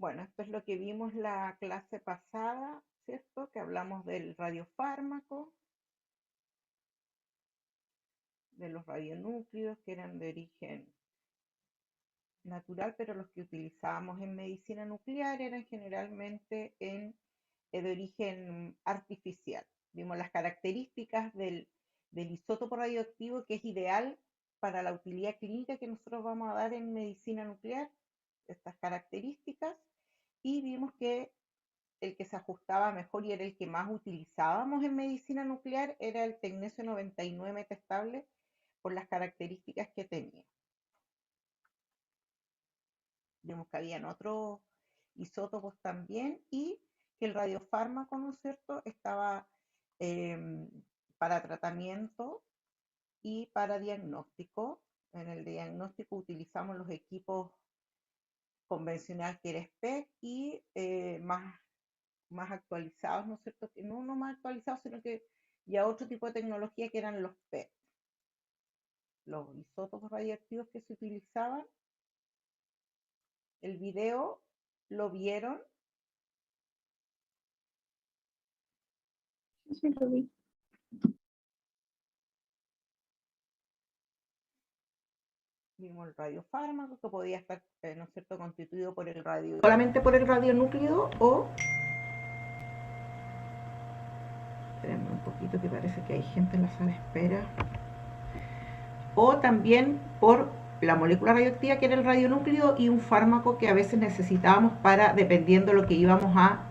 Bueno, esto es lo que vimos la clase pasada, ¿cierto? Que hablamos del radiofármaco, de los radionúclidos que eran de origen natural, pero los que utilizábamos en medicina nuclear eran generalmente de origen artificial. Vimos las características del isótopo radioactivo que es ideal para la utilidad clínica que nosotros vamos a dar en medicina nuclear, estas características, y vimos que el que se ajustaba mejor y era el que más utilizábamos en medicina nuclear era el tecnesio 99 metastable por las características que tenía. Vimos que habían otros isótopos también y que el radiofármaco, ¿no es cierto?, estaba eh, para tratamiento y para diagnóstico. En el diagnóstico utilizamos los equipos convencional que era SPEC y más actualizados, ¿no es cierto? No más actualizados, sino que ya otro tipo de tecnología que eran los PET, los isótopos radioactivos que se utilizaban. El video lo vieron. Sí, lo vi. Vimos el radiofármaco que podía estar, ¿no es cierto?, constituido por el radio, solamente por el radionúclido o, espérenme un poquito que parece que hay gente en la sala de espera, o también por la molécula radioactiva que era el radionúclido y un fármaco que a veces necesitábamos para, dependiendo de lo que íbamos a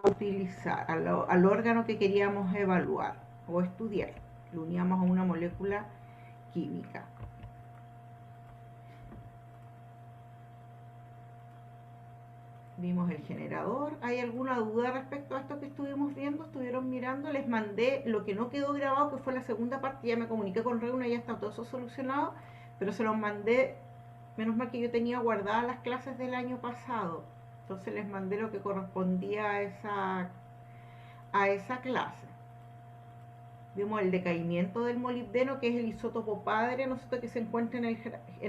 utilizar, al órgano que queríamos evaluar o estudiar. Lo uníamos a una molécula química. Vimos el generador. ¿Hay alguna duda respecto a esto que estuvimos viendo? ¿Estuvieron mirando? Les mandé lo que no quedó grabado, que fue la segunda parte. Ya me comuniqué con Reuna, ya está todo eso solucionado, pero se los mandé. Menos mal que yo tenía guardadas las clases del año pasado, entonces les mandé lo que correspondía a esa clase. Vimos el decaimiento del molibdeno, que es el isótopo padre, ¿no es cierto?, que se encuentra en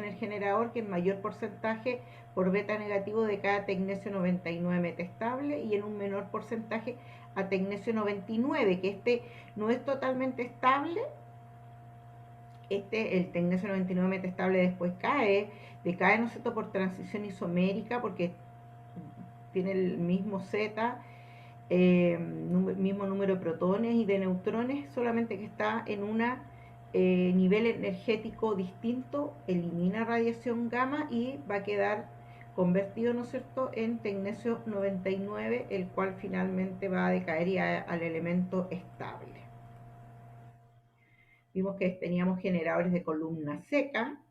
el generador, que en mayor porcentaje por beta negativo decae a tecnesio 99 metastable y en un menor porcentaje a tecnesio 99, que este no es totalmente estable. El tecnesio 99 metastable después decae, ¿no es cierto?, por transición isomérica, porque tiene el mismo Z, mismo número de protones y de neutrones, solamente que está en un nivel energético distinto, elimina radiación gamma y va a quedar convertido, ¿no es cierto?, en tecnesio 99, el cual finalmente va a decaer al elemento estable. Vimos que teníamos generadores de columna seca,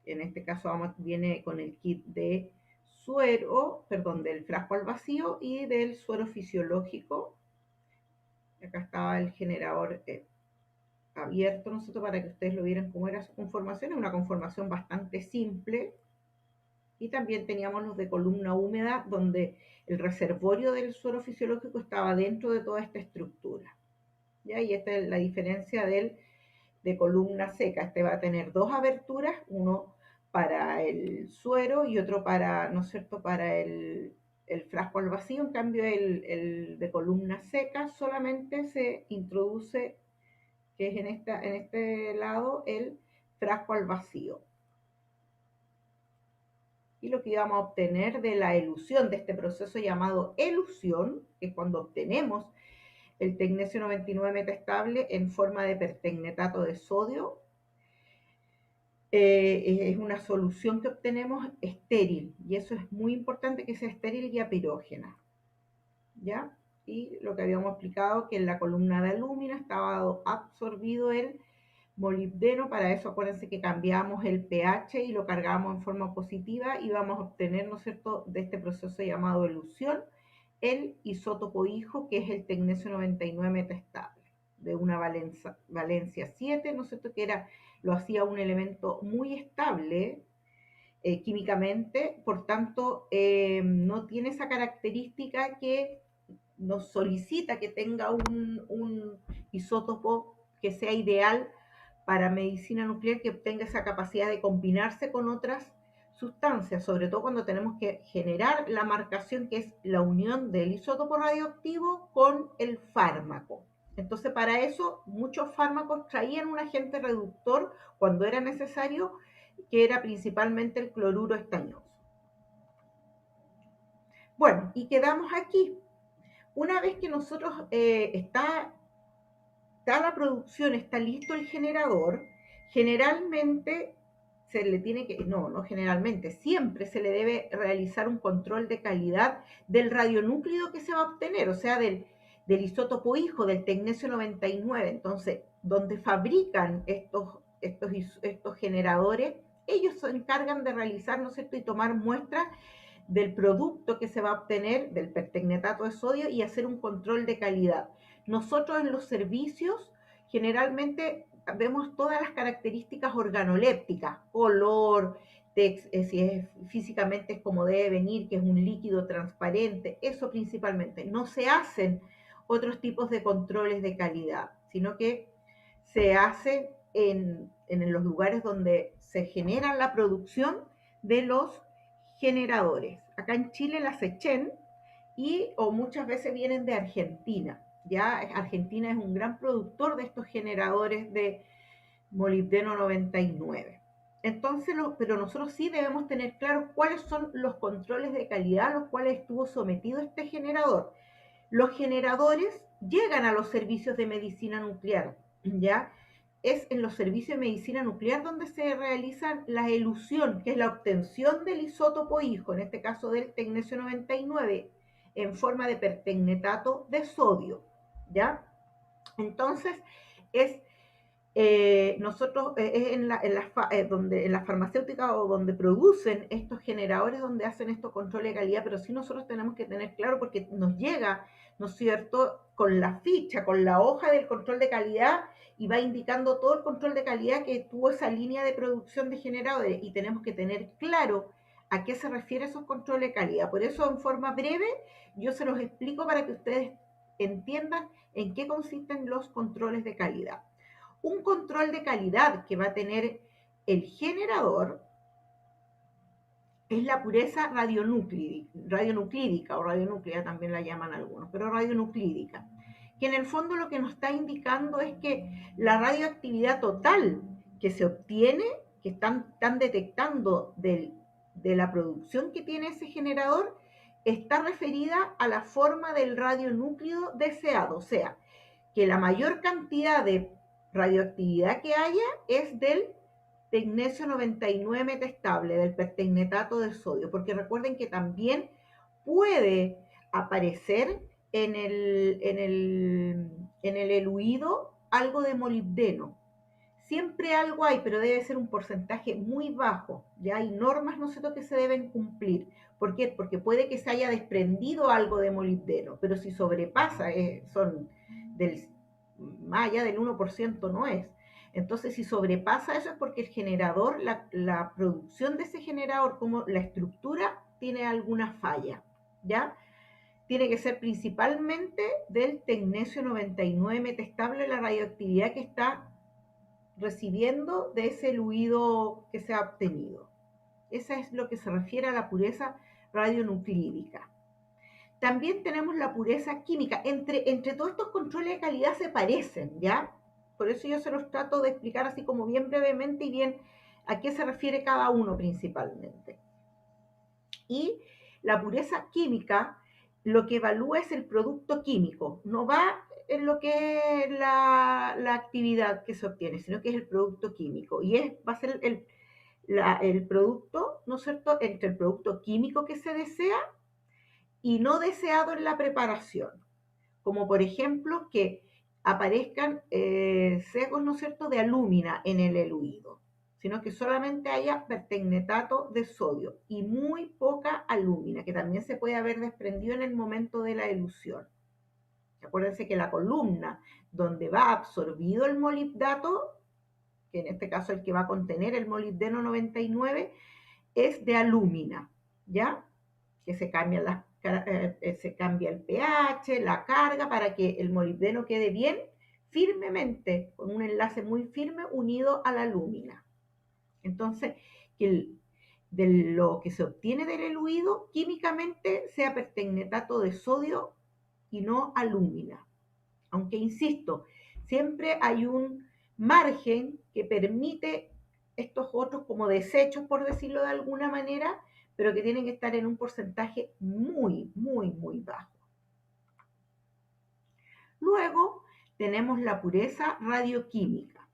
en este caso viene con el kit de suero, perdón, del frasco al vacío y del suero fisiológico. Acá estaba el generador abierto, nosotros, para que ustedes lo vieran cómo era su conformación. Es una conformación bastante simple. Y también teníamos los de columna húmeda, donde el reservorio del suero fisiológico estaba dentro de toda esta estructura. ¿Ya? Y esta es la diferencia de columna seca. Este va a tener dos aberturas, uno para el suero y otro para, ¿no es cierto?, para el frasco al vacío. En cambio, el de columna seca solamente se introduce, que es en este lado, el frasco al vacío. Y lo que íbamos a obtener de la elusión, de este proceso llamado elusión, que es cuando obtenemos el tecnesio 99 metastable en forma de pertecnetato de sodio, es una solución que obtenemos estéril, y eso es muy importante, que sea estéril y apirógena, ¿ya? Y lo que habíamos explicado, que en la columna de alúmina estaba absorbido el molibdeno. Para eso acuérdense que cambiamos el pH y lo cargamos en forma positiva, y vamos a obtener, ¿no es cierto?, de este proceso llamado elusión, el isótopo hijo, que es el tecnesio 99 metastable, de una valencia 7, ¿no es cierto?, que lo hacía un elemento muy estable químicamente, por tanto no tiene esa característica que nos solicita que tenga un isótopo que sea ideal para medicina nuclear que tenga esa capacidad de combinarse con otras sustancias, sobre todo cuando tenemos que generar la marcación que es la unión del isótopo radioactivo con el fármaco. Entonces, para eso, muchos fármacos traían un agente reductor cuando era necesario, que era principalmente el cloruro estañoso. Bueno, y quedamos aquí. Una vez que nosotros está la producción, está listo el generador, generalmente se le tiene que, no generalmente, siempre se le debe realizar un control de calidad del radionúclido que se va a obtener, o sea, del isótopo hijo, del tecnesio 99. Entonces, donde fabrican estos generadores, ellos se encargan de realizar, ¿no es cierto?, y tomar muestras del producto que se va a obtener, del pertecnetato de sodio, y hacer un control de calidad. Nosotros en los servicios generalmente vemos todas las características organolépticas, color, si es físicamente es como debe venir, que es un líquido transparente, eso principalmente. No se hacen otros tipos de controles de calidad, sino que se hace en los lugares donde se genera la producción de los generadores. Acá en Chile las echen o muchas veces vienen de Argentina. Ya Argentina es un gran productor de estos generadores de molibdeno 99. Entonces, pero nosotros sí debemos tener claro cuáles son los controles de calidad a los cuales estuvo sometido este generador. Los generadores llegan a los servicios de medicina nuclear, ¿ya? Es en los servicios de medicina nuclear donde se realiza la elusión, que es la obtención del isótopo hijo, en este caso del tecnesio 99, en forma de pertecnetato de sodio, ¿ya? Entonces, es nosotros en la farmacéutica o donde producen estos generadores, donde hacen estos controles de calidad, pero sí nosotros tenemos que tener claro porque nos llega, ¿no es cierto?, con la ficha, con la hoja del control de calidad y va indicando todo el control de calidad que tuvo esa línea de producción de generadores y tenemos que tener claro a qué se refiere esos controles de calidad. Por eso, en forma breve, yo se los explico para que ustedes entiendan en qué consisten los controles de calidad. Un control de calidad que va a tener el generador es la pureza radionuclídica o radionuclea también la llaman algunos, pero radionuclídica, que en el fondo lo que nos está indicando es que la radioactividad total que se obtiene, que están detectando de la producción que tiene ese generador, está referida a la forma del radionúclido deseado, o sea, que la mayor cantidad de radioactividad que haya es del tecnesio 99 metestable, del pertecnetato de sodio, porque recuerden que también puede aparecer en el eluido algo de molibdeno. Siempre algo hay, pero debe ser un porcentaje muy bajo. Ya hay normas, ¿no sé, que se deben cumplir. ¿Por qué? Porque puede que se haya desprendido algo de molibdeno, pero si sobrepasa, son del más allá del 1% no es. Entonces, si sobrepasa eso es porque el generador, la producción de ese generador, como la estructura, tiene alguna falla, ¿ya? Tiene que ser principalmente del tecnesio 99 metestable la radioactividad que está recibiendo de ese fluido que se ha obtenido. Esa es lo que se refiere a la pureza radionuclídica. También tenemos la pureza química. Entre todos estos controles de calidad se parecen, ¿ya? Por eso yo se los trato de explicar así como bien brevemente y bien a qué se refiere cada uno principalmente. Y la pureza química lo que evalúa es el producto químico, no va en lo que es la actividad que se obtiene, sino que es el producto químico. Y va a ser el producto, ¿no es cierto?, entre el producto químico que se desea y no deseado en la preparación, como por ejemplo que aparezcan sesgos, ¿no es cierto?, de alúmina en el eluido, sino que solamente haya pertecnetato de sodio y muy poca alúmina, que también se puede haber desprendido en el momento de la elusión. Acuérdense que la columna donde va absorbido el molibdato, que en este caso el que va a contener el molibdeno 99, es de alúmina, ¿ya? Que se cambia el pH, la carga, para que el molibdeno quede bien firmemente, con un enlace muy firme unido a la lúmina. Entonces, de lo que se obtiene del eluido químicamente sea pertecnetato de sodio y no alúmina. Aunque insisto, siempre hay un margen que permite estos otros como desechos, por decirlo de alguna manera, pero que tienen que estar en un porcentaje muy, muy, muy bajo. Luego tenemos la pureza radioquímica,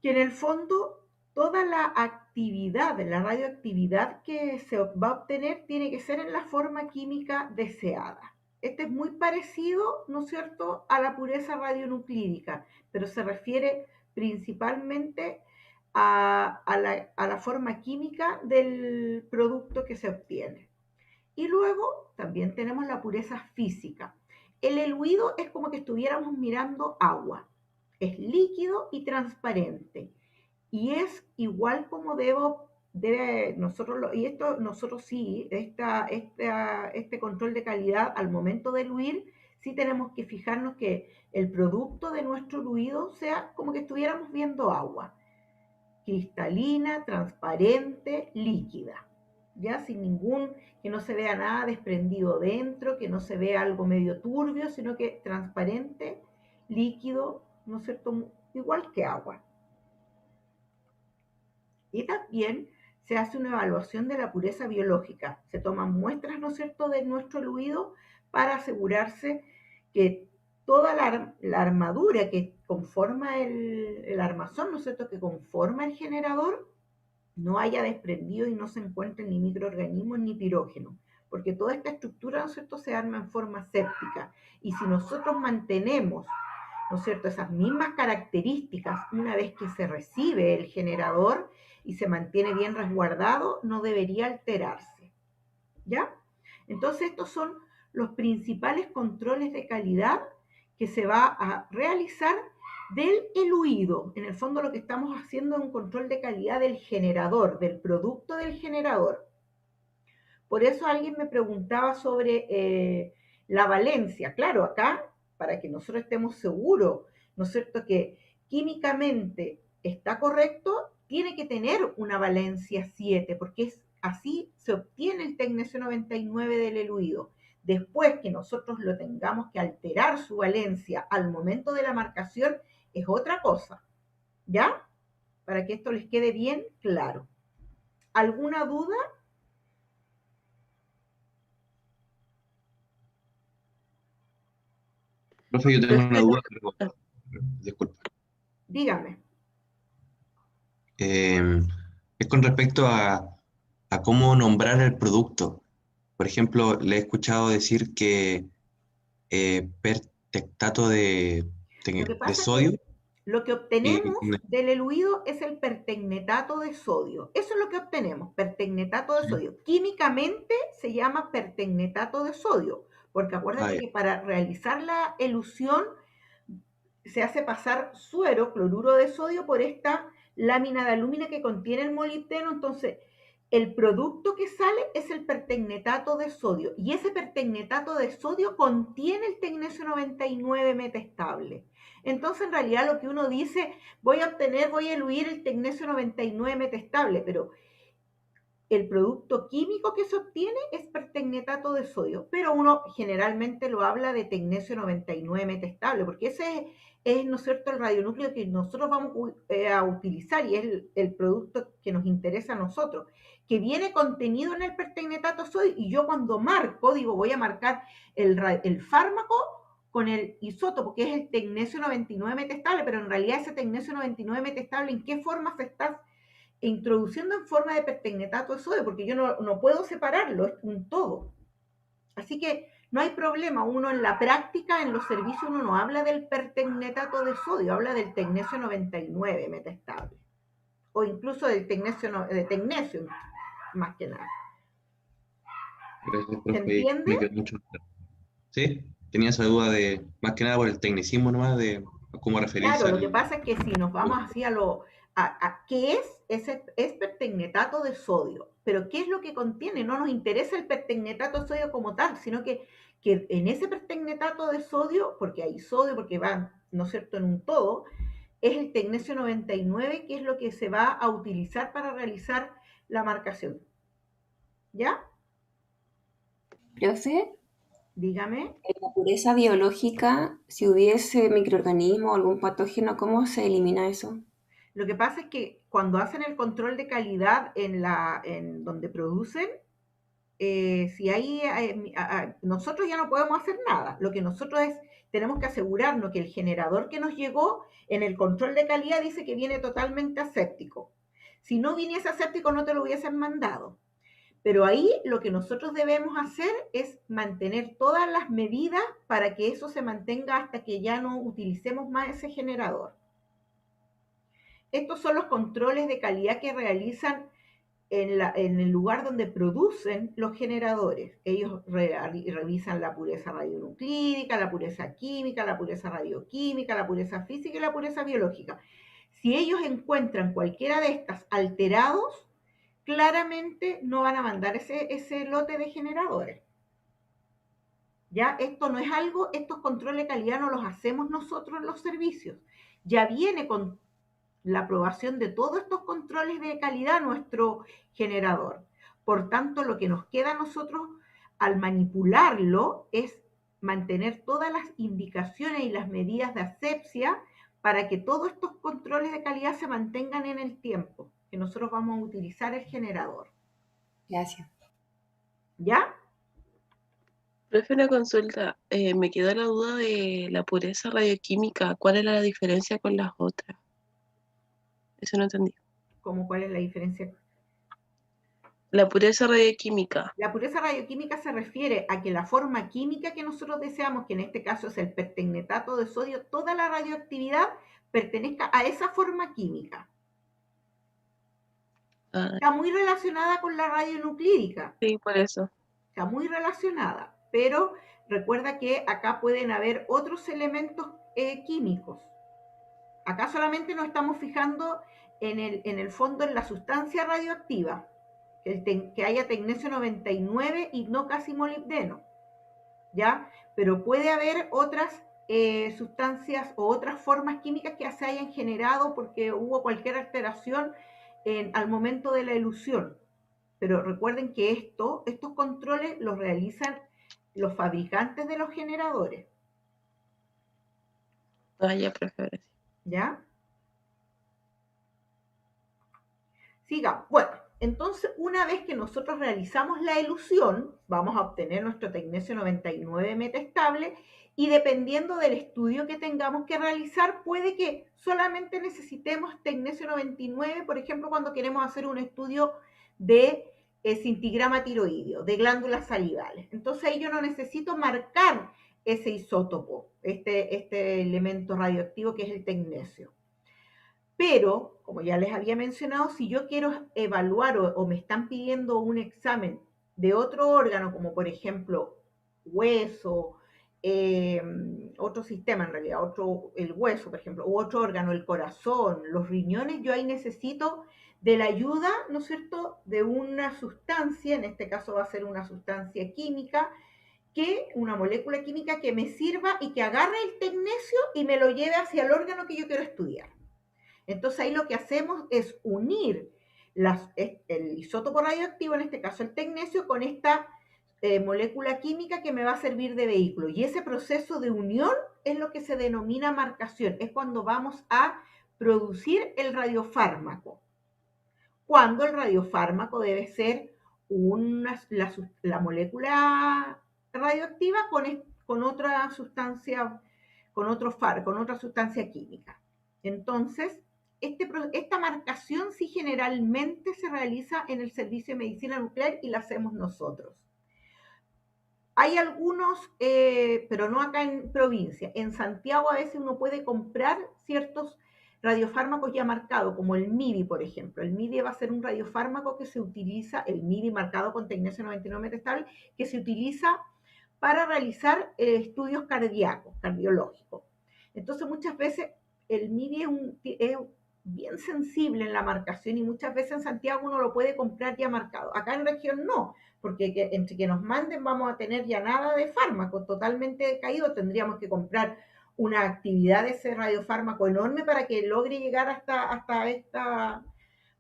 que en el fondo toda la actividad, la radioactividad que se va a obtener tiene que ser en la forma química deseada. Este es muy parecido, ¿no es cierto?, a la pureza radionuclídica, pero se refiere principalmente a la forma química del producto que se obtiene. Y luego también tenemos la pureza física. El eluido es como que estuviéramos mirando agua. Es líquido y transparente. Y es igual como debe nosotros, y esto nosotros sí, este control de calidad al momento de eluir, sí tenemos que fijarnos que el producto de nuestro eluido sea como que estuviéramos viendo agua, cristalina, transparente, líquida, ya sin que no se vea nada desprendido dentro, que no se vea algo medio turbio, sino que transparente, líquido, ¿no es cierto? Igual que agua. Y también se hace una evaluación de la pureza biológica. Se toman muestras, ¿no es cierto?, de nuestro eluido para asegurarse que toda la armadura que conforma el armazón, ¿no es cierto?, que conforma el generador, no haya desprendido y no se encuentren ni microorganismos ni pirógenos, porque toda esta estructura, ¿no es cierto?, se arma en forma séptica. Y si nosotros mantenemos, ¿no es cierto?, esas mismas características una vez que se recibe el generador y se mantiene bien resguardado, no debería alterarse. ¿Ya? Entonces estos son los principales controles de calidad que se va a realizar del eluido. En el fondo lo que estamos haciendo es un control de calidad del generador, del producto del generador. Por eso alguien me preguntaba sobre la valencia. Claro, acá, para que nosotros estemos seguros, ¿no es cierto?, que químicamente está correcto, tiene que tener una valencia 7, porque así se obtiene el tecnesio 99 del eluido. Después que nosotros lo tengamos que alterar su valencia al momento de la marcación, es otra cosa. ¿Ya? Para que esto les quede bien claro. ¿Alguna duda? Profe, yo tengo una duda, pero disculpa. Dígame. Es con respecto a cómo nombrar el producto. Por ejemplo, le he escuchado decir que pertectato Lo que de pasa es que sodio lo que y obtenemos del eluido es el pertecnetato de sodio. Eso es lo que obtenemos, pertecnetato de sí. sodio. Químicamente se llama pertecnetato de sodio, porque Ah, acuérdate ya. que para realizar la elusión se hace pasar suero, cloruro de sodio, por esta lámina de aluminio que contiene el molibdeno. Entonces, el producto que sale es el pertecnetato de sodio, y ese pertecnetato de sodio contiene el tecnesio 99 metestable. Entonces, en realidad lo que uno dice, voy a eluir el tecnesio 99 metestable, pero el producto químico que se obtiene es pertecnetato de sodio, pero uno generalmente lo habla de tecnesio 99 metestable, porque ese es, ¿no es cierto?, el radionúcleo que nosotros vamos a utilizar, y es el producto que nos interesa a nosotros, que viene contenido en el pertecnetato de sodio. Y yo cuando marco, digo, voy a marcar el fármaco con el isótopo, que es el tecnesio 99 metestable, pero en realidad ese tecnesio 99 metestable, ¿en qué forma se está introduciendo en forma de pertecnetato de sodio? Porque yo no puedo separarlo, es un todo. Así que no hay problema, uno en la práctica, en los servicios, uno no habla del pertecnetato de sodio, habla del tecnesio 99 metestable, o incluso del tecnesio, más que nada. Gracias, ¿Se profe. entiende? Me quedó mucho claro. Sí, tenía esa duda de, más que nada por el tecnicismo nomás, de cómo Claro, referirse lo que al pasa es que si nos vamos producto. así ¿Qué es? Es pertecnetato de sodio. Pero ¿qué es lo que contiene? No nos interesa el pertecnetato de sodio como tal, sino que en ese pertecnetato de sodio, porque hay sodio, porque van, ¿no es cierto?, en un todo, es el tecnesio 99, que es lo que se va a utilizar para realizar la marcación. ¿Ya? Profe, Dígame. en la pureza biológica, si hubiese microorganismo o algún patógeno, ¿cómo se elimina eso? Lo que pasa es que cuando hacen el control de calidad en donde producen, si hay, nosotros ya no podemos hacer nada. Lo que nosotros tenemos que asegurarnos que el generador que nos llegó en el control de calidad dice que viene totalmente aséptico. Si no viniese aséptico no te lo hubiesen mandado. Pero ahí lo que nosotros debemos hacer es mantener todas las medidas para que eso se mantenga hasta que ya no utilicemos más ese generador. Estos son los controles de calidad que realizan en el lugar donde producen los generadores. Ellos revisan la pureza radionuclídica, la pureza química, la pureza radioquímica, la pureza física y la pureza biológica. Si ellos encuentran cualquiera de estas alterados, claramente no van a mandar ese lote de generadores. Ya esto no es algo, estos controles de calidad no los hacemos nosotros en los servicios. Ya viene con la aprobación de todos estos controles de calidad nuestro generador. Por tanto, lo que nos queda a nosotros al manipularlo es mantener todas las indicaciones y las medidas de asepsia para que todos estos controles de calidad se mantengan en el tiempo que nosotros vamos a utilizar el generador. Gracias. ¿Ya? Profe, una consulta. Me quedó la duda de la pureza radioquímica. ¿Cuál es la diferencia con las otras? Eso no entendí. ¿Cómo cuál es la diferencia? La pureza radioquímica. La pureza radioquímica se refiere a que la forma química que nosotros deseamos, que en este caso es el pertecnetato de sodio, toda la radioactividad pertenezca a esa forma química. Está muy relacionada con la radionuclídica. Sí, por eso. Está muy relacionada, pero recuerda que acá pueden haber otros elementos químicos. Acá solamente nos estamos fijando en el fondo en la sustancia radioactiva, que haya tecnesio 99 y no casi molibdeno, ¿ya? Pero puede haber otras sustancias o otras formas químicas que se hayan generado porque hubo cualquier alteración al momento de la elusión. Pero recuerden que estos controles los realizan los fabricantes de los generadores. Ya, profe. ¿Ya? Siga. Bueno, entonces una vez que nosotros realizamos la elusión, vamos a obtener nuestro tecnesio 99 metastable y dependiendo del estudio que tengamos que realizar, puede que solamente necesitemos tecnesio 99, por ejemplo, cuando queremos hacer un estudio de cintigrama tiroideo, de glándulas salivales. Entonces ahí yo no necesito marcar ese isótopo, este elemento radioactivo que es el tecnesio. Pero, como ya les había mencionado, si yo quiero evaluar o me están pidiendo un examen de otro órgano, como por ejemplo hueso, otro sistema en realidad, el hueso, por ejemplo, u otro órgano, el corazón, los riñones, yo ahí necesito de la ayuda, ¿no es cierto?, de una sustancia, en este caso va a ser una sustancia química, una molécula química que me sirva y que agarre el tecnesio y me lo lleve hacia el órgano que yo quiero estudiar. Entonces ahí lo que hacemos es unir el isótopo radioactivo, en este caso el tecnesio, con esta molécula química que me va a servir de vehículo. Y ese proceso de unión es lo que se denomina marcación, es cuando vamos a producir el radiofármaco. Cuando el radiofármaco debe ser la molécula radioactiva con otra sustancia, con otra sustancia química. Entonces, esta marcación sí generalmente se realiza en el servicio de medicina nuclear y la hacemos nosotros. Hay algunos, pero no acá en provincia. En Santiago a veces uno puede comprar ciertos radiofármacos ya marcados, como el MIDI, por ejemplo. El MIDI va a ser un radiofármaco que se utiliza, el MIDI marcado con tecnesio 99 metastable, que se utiliza para realizar estudios cardiológicos. Entonces muchas veces el MIDI bien sensible en la marcación y muchas veces en Santiago uno lo puede comprar ya marcado. Acá en región no, porque entre que nos manden vamos a tener ya nada de fármaco, totalmente decaído, tendríamos que comprar una actividad de ese radiofármaco enorme para que logre llegar hasta esta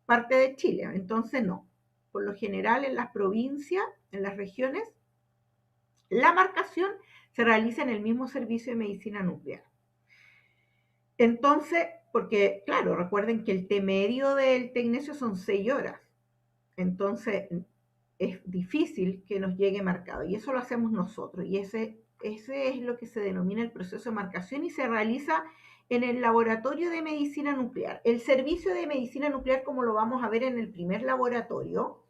parte de Chile. Entonces no, por lo general en las provincias, en las regiones, la marcación se realiza en el mismo servicio de medicina nuclear. Entonces, porque claro, recuerden que el T medio del tecnesio son 6 horas. Entonces, es difícil que nos llegue marcado. Y eso lo hacemos nosotros. Y ese es lo que se denomina el proceso de marcación y se realiza en el laboratorio de medicina nuclear. El servicio de medicina nuclear, como lo vamos a ver en el primer laboratorio,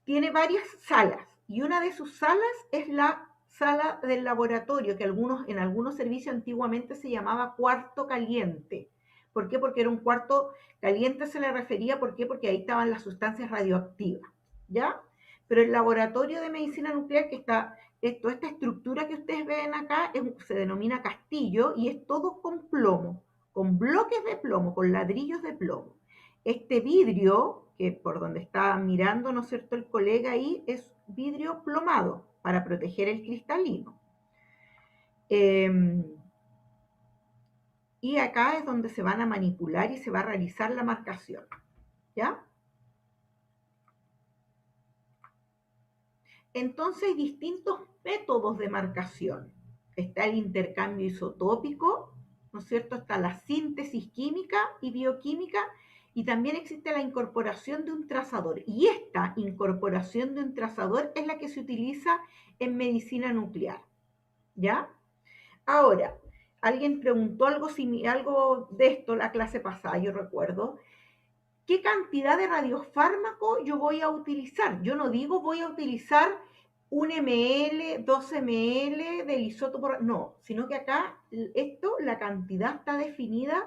tiene varias salas. Y una de sus salas es la sala del laboratorio, que en algunos servicios antiguamente se llamaba cuarto caliente. ¿Por qué? Porque era un cuarto caliente, se le refería. ¿Por qué? Porque ahí estaban las sustancias radioactivas, ¿ya? Pero el laboratorio de medicina nuclear, que está, esta estructura que ustedes ven acá, se denomina castillo y es todo con plomo, con bloques de plomo, con ladrillos de plomo. Este vidrio, que por donde está mirando, ¿no es cierto?, el colega ahí, es vidrio plomado para proteger el cristalino. Y acá es donde se van a manipular y se va a realizar la marcación, ¿ya? Entonces hay distintos métodos de marcación. Está el intercambio isotópico, ¿no es cierto? Está la síntesis química y bioquímica, y también existe la incorporación de un trazador. Y esta incorporación de un trazador es la que se utiliza en medicina nuclear, ¿ya? Ahora, alguien preguntó algo de esto la clase pasada, yo recuerdo. ¿Qué cantidad de radiofármaco yo voy a utilizar? Yo no digo voy a utilizar 1 ml, 2 ml del isótopo, no, sino que acá la cantidad está definida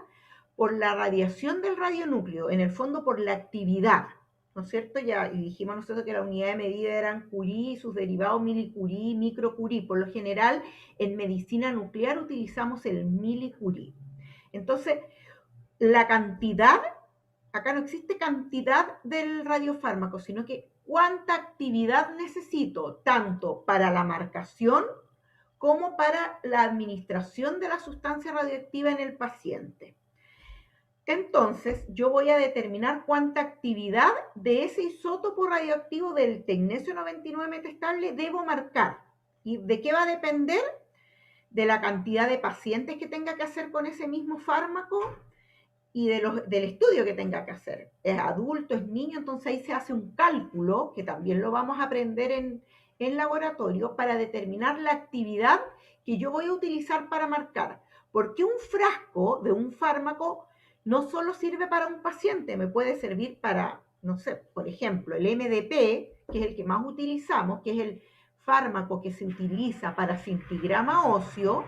por la radiación del radionúcleo, en el fondo por la actividad, ¿no es cierto? Ya y dijimos nosotros que la unidad de medida eran Curie y sus derivados milicurie, microcurie. Por lo general, en medicina nuclear utilizamos el milicurie. Entonces, la cantidad, acá no existe cantidad del radiofármaco, sino que cuánta actividad necesito, tanto para la marcación como para la administración de la sustancia radioactiva en el paciente. Entonces, yo voy a determinar cuánta actividad de ese isótopo radioactivo del tecnesio 99 metestable debo marcar. ¿Y de qué va a depender? De la cantidad de pacientes que tenga que hacer con ese mismo fármaco y del estudio que tenga que hacer. Es adulto, es niño, entonces ahí se hace un cálculo, que también lo vamos a aprender en laboratorio, para determinar la actividad que yo voy a utilizar para marcar. Porque un frasco de un fármaco no solo sirve para un paciente, me puede servir para, no sé, por ejemplo, el MDP, que es el que más utilizamos, que es el fármaco que se utiliza para cintigrama óseo.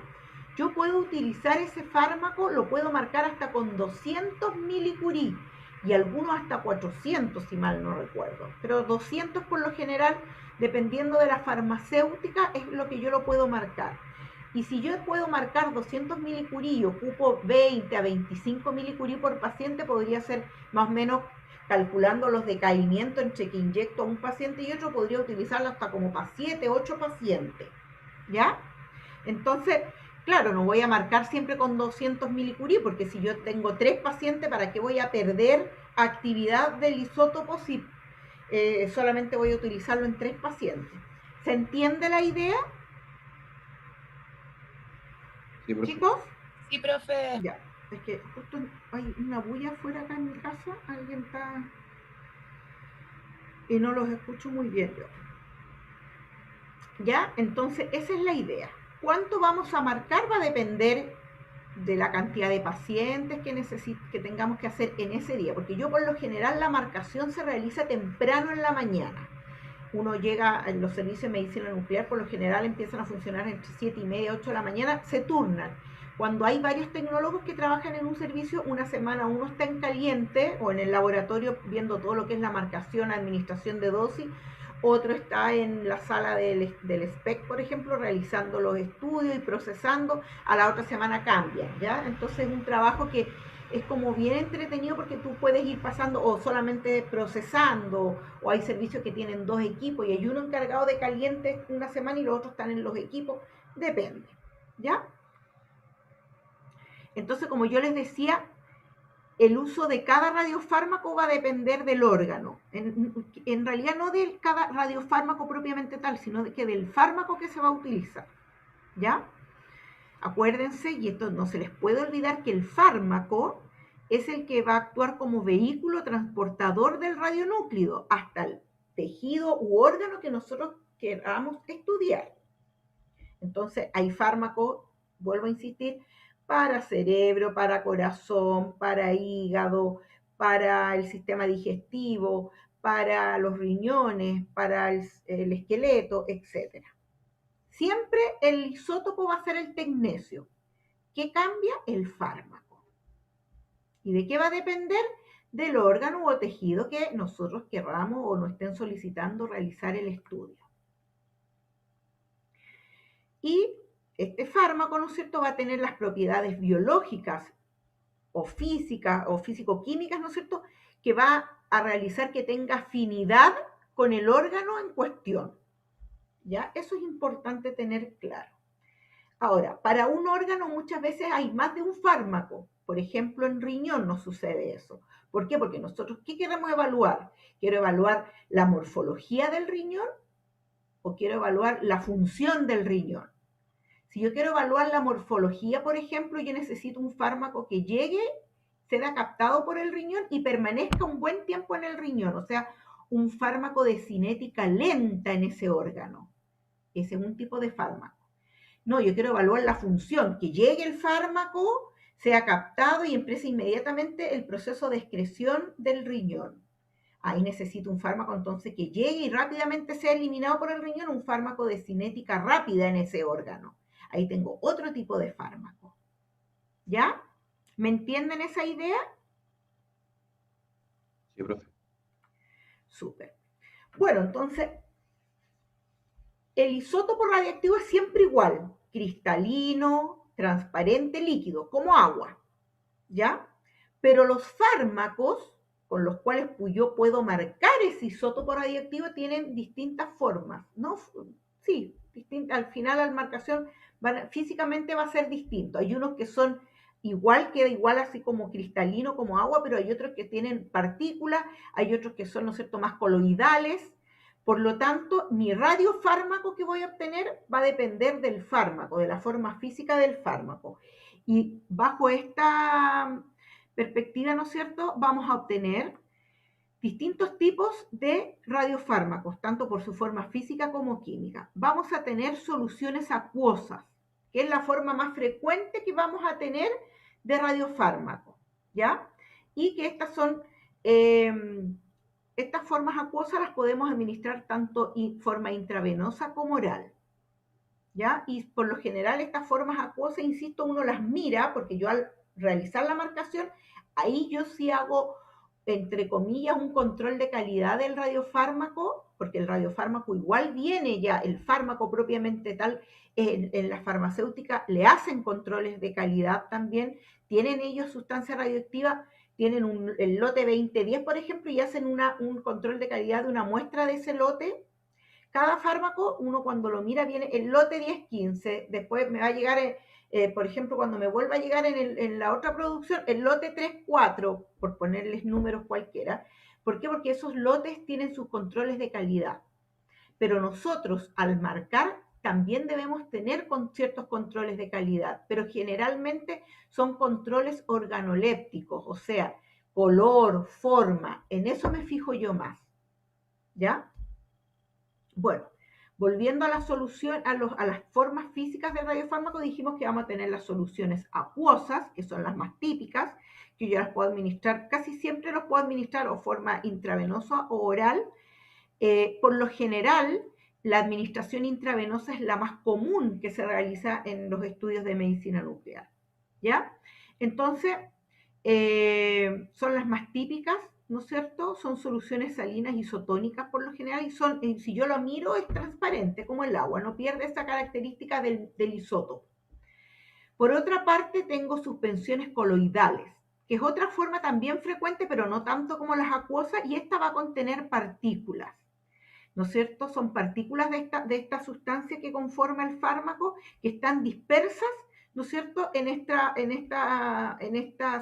Yo puedo utilizar ese fármaco, lo puedo marcar hasta con 200 milicurie y algunos hasta 400, si mal no recuerdo. Pero 200 por lo general, dependiendo de la farmacéutica, es lo que yo lo puedo marcar. Y si yo puedo marcar 200 milicurie y ocupo 20 a 25 milicurie por paciente, podría ser más o menos, calculando los decaimientos entre que inyecto a un paciente y otro, podría utilizarlo hasta como para 7, 8 pacientes, ¿ya? Entonces, claro, no voy a marcar siempre con 200 milicurie, porque si yo tengo 3 pacientes, ¿para qué voy a perder actividad del isótopo si solamente voy a utilizarlo en 3 pacientes? ¿Se entiende la idea? Sí, profe. ¿Chicos? Sí, profe. Ya, es que justo hay una bulla afuera acá en mi casa, alguien está... y no los escucho muy bien yo. ¿Ya? Entonces, esa es la idea. ¿Cuánto vamos a marcar? Va a depender de la cantidad de pacientes que tengamos que hacer en ese día, porque yo por lo general la marcación se realiza temprano en la mañana. Uno llega, en los servicios de medicina nuclear por lo general empiezan a funcionar entre 7 y media, 8 de la mañana, se turnan. Cuando hay varios tecnólogos que trabajan en un servicio, una semana uno está en caliente o en el laboratorio viendo todo lo que es la marcación, administración de dosis, otro está en la sala del SPEC, por ejemplo, realizando los estudios y procesando, a la otra semana cambian, ¿ya? Entonces es un trabajo que es como bien entretenido porque tú puedes ir pasando o solamente procesando, o hay servicios que tienen 2 equipos y hay uno encargado de caliente una semana y los otros están en los equipos, depende, ¿ya? Entonces, como yo les decía, el uso de cada radiofármaco va a depender del órgano. En realidad no de cada radiofármaco propiamente tal, sino de que del fármaco que se va a utilizar, ¿ya? Acuérdense, y esto no se les puede olvidar, que el fármaco es el que va a actuar como vehículo transportador del radionúclido hasta el tejido u órgano que nosotros queramos estudiar. Entonces, hay fármacos, vuelvo a insistir, para cerebro, para corazón, para hígado, para el sistema digestivo, para los riñones, para el esqueleto, etc. Siempre el isótopo va a ser el tecnesio. ¿Qué cambia? El fármaco. ¿Y de qué va a depender? Del órgano o tejido que nosotros queramos o nos estén solicitando realizar el estudio. Y este fármaco, ¿no es cierto?, va a tener las propiedades biológicas o físicas o físico-químicas, ¿no es cierto?, que va a realizar que tenga afinidad con el órgano en cuestión. ¿Ya? Eso es importante tener claro. Ahora, para un órgano muchas veces hay más de un fármaco. Por ejemplo, en riñón no sucede eso. ¿Por qué? Porque nosotros, ¿qué queremos evaluar? ¿Quiero evaluar la morfología del riñón o quiero evaluar la función del riñón? Si yo quiero evaluar la morfología, por ejemplo, yo necesito un fármaco que llegue, sea captado por el riñón y permanezca un buen tiempo en el riñón. O sea, un fármaco de cinética lenta en ese órgano. Ese es un tipo de fármaco. No, yo quiero evaluar la función, que llegue el fármaco, sea captado y empiece inmediatamente el proceso de excreción del riñón. Ahí necesito un fármaco entonces que llegue y rápidamente sea eliminado por el riñón, un fármaco de cinética rápida en ese órgano. Ahí tengo otro tipo de fármaco. ¿Ya? ¿Me entienden esa idea? Sí, profe. Súper. Bueno, entonces, el isótopo radiactivo es siempre igual, cristalino, transparente, líquido, como agua, ¿ya? Pero los fármacos con los cuales yo puedo marcar ese isótopo radiactivo tienen distintas formas, ¿no? Sí, al final la marcación físicamente va a ser distinto. Hay unos que son igual, queda igual así como cristalino, como agua, pero hay otros que tienen partículas, hay otros que son, ¿no es cierto?, más coloidales. Por lo tanto, mi radiofármaco que voy a obtener va a depender del fármaco, de la forma física del fármaco. Y bajo esta perspectiva, ¿no es cierto?, vamos a obtener distintos tipos de radiofármacos, tanto por su forma física como química. Vamos a tener soluciones acuosas, que es la forma más frecuente que vamos a tener de radiofármaco, ¿ya? Y que estas son... estas formas acuosas las podemos administrar tanto en forma intravenosa como oral, ¿ya? Y por lo general estas formas acuosas, insisto, uno las mira, porque yo al realizar la marcación, ahí yo sí hago, entre comillas, un control de calidad del radiofármaco, porque el radiofármaco igual viene ya, el fármaco propiamente tal, en la farmacéutica le hacen controles de calidad también, tienen ellos sustancia radioactiva, tienen el lote 2010, por ejemplo, y hacen un control de calidad de una muestra de ese lote. Cada fármaco, uno cuando lo mira, viene el lote 10-15, después me va a llegar, por ejemplo, cuando me vuelva a llegar en la otra producción, el lote 3-4, por ponerles números cualquiera. ¿Por qué? Porque esos lotes tienen sus controles de calidad. Pero nosotros, al marcar, también debemos tener ciertos controles de calidad, pero generalmente son controles organolépticos, o sea, color, forma, en eso me fijo yo más. ¿Ya? Bueno, volviendo a la solución, a las formas físicas del radiofármaco, dijimos que vamos a tener las soluciones acuosas, que son las más típicas, que yo las puedo administrar, casi siempre los puedo administrar o forma intravenosa o oral. Por lo general, la administración intravenosa es la más común que se realiza en los estudios de medicina nuclear, ¿ya? Entonces, son las más típicas, ¿no es cierto? Son soluciones salinas isotónicas por lo general y son, si yo lo miro, es transparente como el agua, no pierde esa característica del isótopo. Por otra parte, tengo suspensiones coloidales, que es otra forma también frecuente, pero no tanto como las acuosas, y esta va a contener partículas, ¿no es cierto? Son partículas de esta sustancia que conforma el fármaco, que están dispersas, ¿no es cierto?, en esta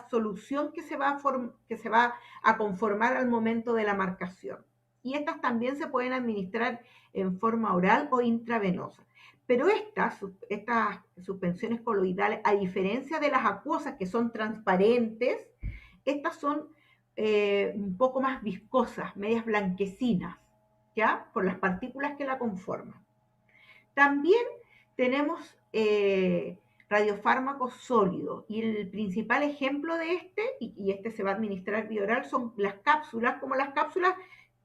solución que se va a conformar al momento de la marcación. Y estas también se pueden administrar en forma oral o intravenosa. Pero estas suspensiones coloidales, a diferencia de las acuosas que son transparentes, estas son un poco más viscosas, medias blanquecinas, ¿ya? Por las partículas que la conforman. También tenemos radiofármacos sólidos, y el principal ejemplo de y este se va a administrar vía oral, son las cápsulas, como las cápsulas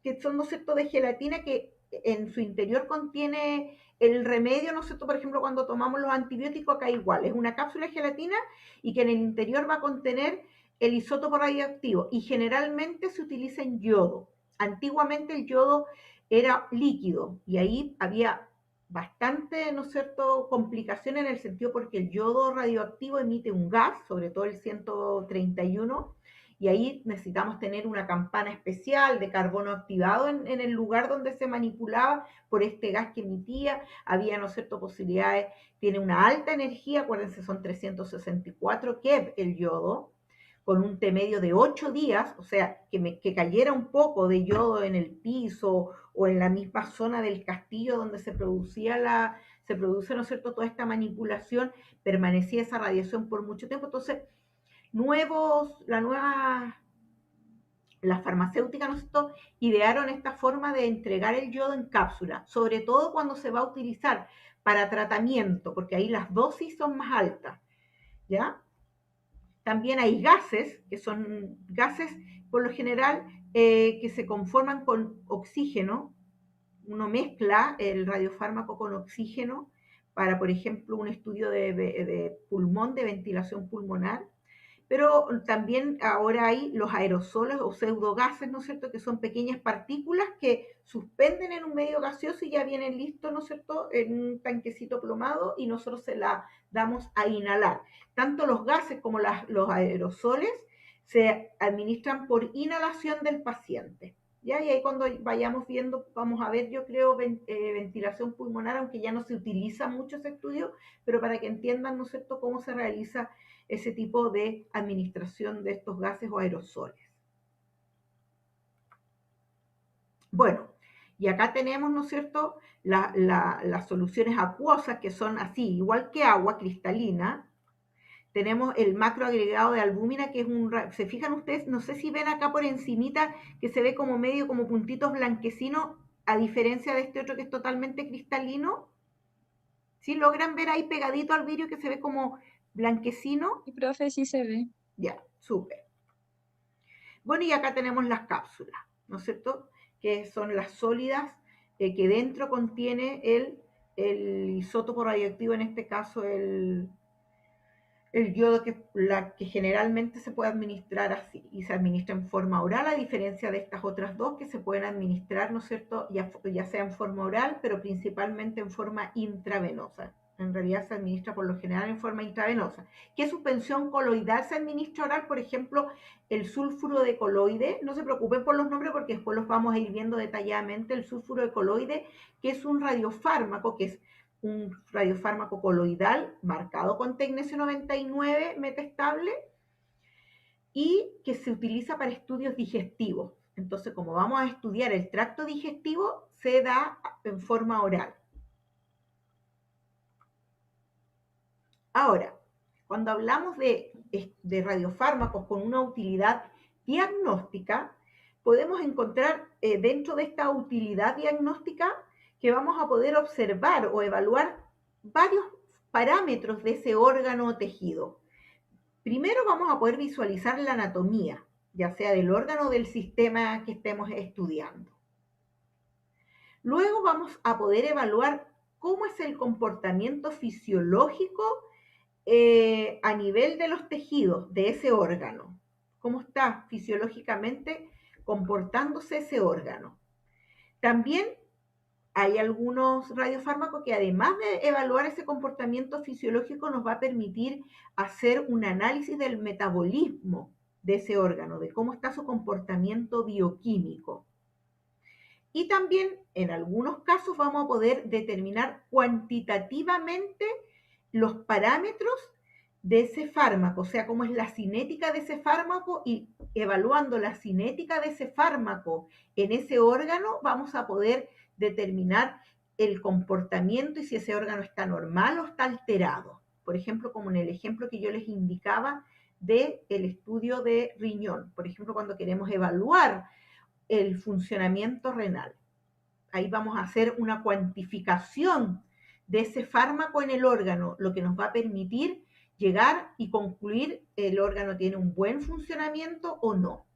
que son, ¿no es cierto?, de gelatina, que en su interior contiene el remedio, ¿no es cierto? Por ejemplo, cuando tomamos los antibióticos, acá igual, es una cápsula de gelatina y que en el interior va a contener el isótopo radioactivo, y generalmente se utiliza en yodo. Antiguamente el yodo era líquido y ahí había bastante, ¿no es cierto?, complicación en el sentido porque el yodo radioactivo emite un gas, sobre todo el 131, y ahí necesitamos tener una campana especial de carbono activado en el lugar donde se manipulaba por este gas que emitía. Había, ¿no es cierto?, posibilidades, tiene una alta energía, acuérdense, son 364 keV el yodo, con un T medio de 8 días, o sea, que cayera un poco de yodo en el piso o en la misma zona del castillo donde se produce, ¿no es cierto?, toda esta manipulación, permanecía esa radiación por mucho tiempo. Entonces, las farmacéuticas, ¿no es cierto?, idearon esta forma de entregar el yodo en cápsula, sobre todo cuando se va a utilizar para tratamiento, porque ahí las dosis son más altas, ¿ya? También hay gases, que son gases por lo general que se conforman con oxígeno. Uno mezcla el radiofármaco con oxígeno para, por ejemplo, un estudio de pulmón, de ventilación pulmonar. Pero también ahora hay los aerosoles o pseudogases, ¿no es cierto?, que son pequeñas partículas que suspenden en un medio gaseoso y ya vienen listos, ¿no es cierto?, en un tanquecito plomado, y nosotros se la damos a inhalar. Tanto los gases como los aerosoles se administran por inhalación del paciente. ¿Ya? Y ahí cuando vayamos viendo, vamos a ver, yo creo, ventilación pulmonar, aunque ya no se utiliza mucho ese estudio, pero para que entiendan, ¿no es cierto?, cómo se realiza ese tipo de administración de estos gases o aerosoles. Bueno, y acá tenemos, ¿no es cierto?, las soluciones acuosas, que son así, igual que agua cristalina. Tenemos el macroagregado de albúmina, que es se fijan ustedes, no sé si ven acá por encimita, que se ve como medio, como puntitos blanquecinos, a diferencia de este otro que es totalmente cristalino. ¿Sí logran ver ahí pegadito al vidrio que se ve como blanquecino? Y profe, sí se ve. Ya, súper. Bueno, y acá tenemos las cápsulas, ¿no es cierto?, que son las sólidas, que dentro contiene el isótopo radioactivo, en este caso el yodo, que generalmente se puede administrar así, y se administra en forma oral, a diferencia de estas otras dos que se pueden administrar, ¿no es cierto?, ya sea en forma oral, pero principalmente en forma intravenosa. En realidad se administra por lo general en forma intravenosa. ¿Qué suspensión coloidal se administra oral? Por ejemplo, el sulfuro de coloide. No se preocupen por los nombres porque después los vamos a ir viendo detalladamente. El sulfuro de coloide, que es un radiofármaco, que es un radiofármaco coloidal marcado con tecnesio 99 metestable, y que se utiliza para estudios digestivos. Entonces, como vamos a estudiar el tracto digestivo, se da en forma oral. Ahora, cuando hablamos de radiofármacos con una utilidad diagnóstica, podemos encontrar dentro de esta utilidad diagnóstica que vamos a poder observar o evaluar varios parámetros de ese órgano o tejido. Primero vamos a poder visualizar la anatomía, ya sea del órgano o del sistema que estemos estudiando. Luego vamos a poder evaluar cómo es el comportamiento fisiológico a nivel de los tejidos de ese órgano, cómo está fisiológicamente comportándose ese órgano. También hay algunos radiofármacos que, además de evaluar ese comportamiento fisiológico, nos va a permitir hacer un análisis del metabolismo de ese órgano, de cómo está su comportamiento bioquímico. Y también en algunos casos vamos a poder determinar cuantitativamente los parámetros de ese fármaco, o sea, cómo es la cinética de ese fármaco, y evaluando la cinética de ese fármaco en ese órgano vamos a poder determinar el comportamiento y si ese órgano está normal o está alterado. Por ejemplo, como en el ejemplo que yo les indicaba del estudio de riñón, por ejemplo, cuando queremos evaluar el funcionamiento renal. Ahí vamos a hacer una cuantificación de ese fármaco en el órgano, lo que nos va a permitir llegar y concluir el órgano tiene un buen funcionamiento o no.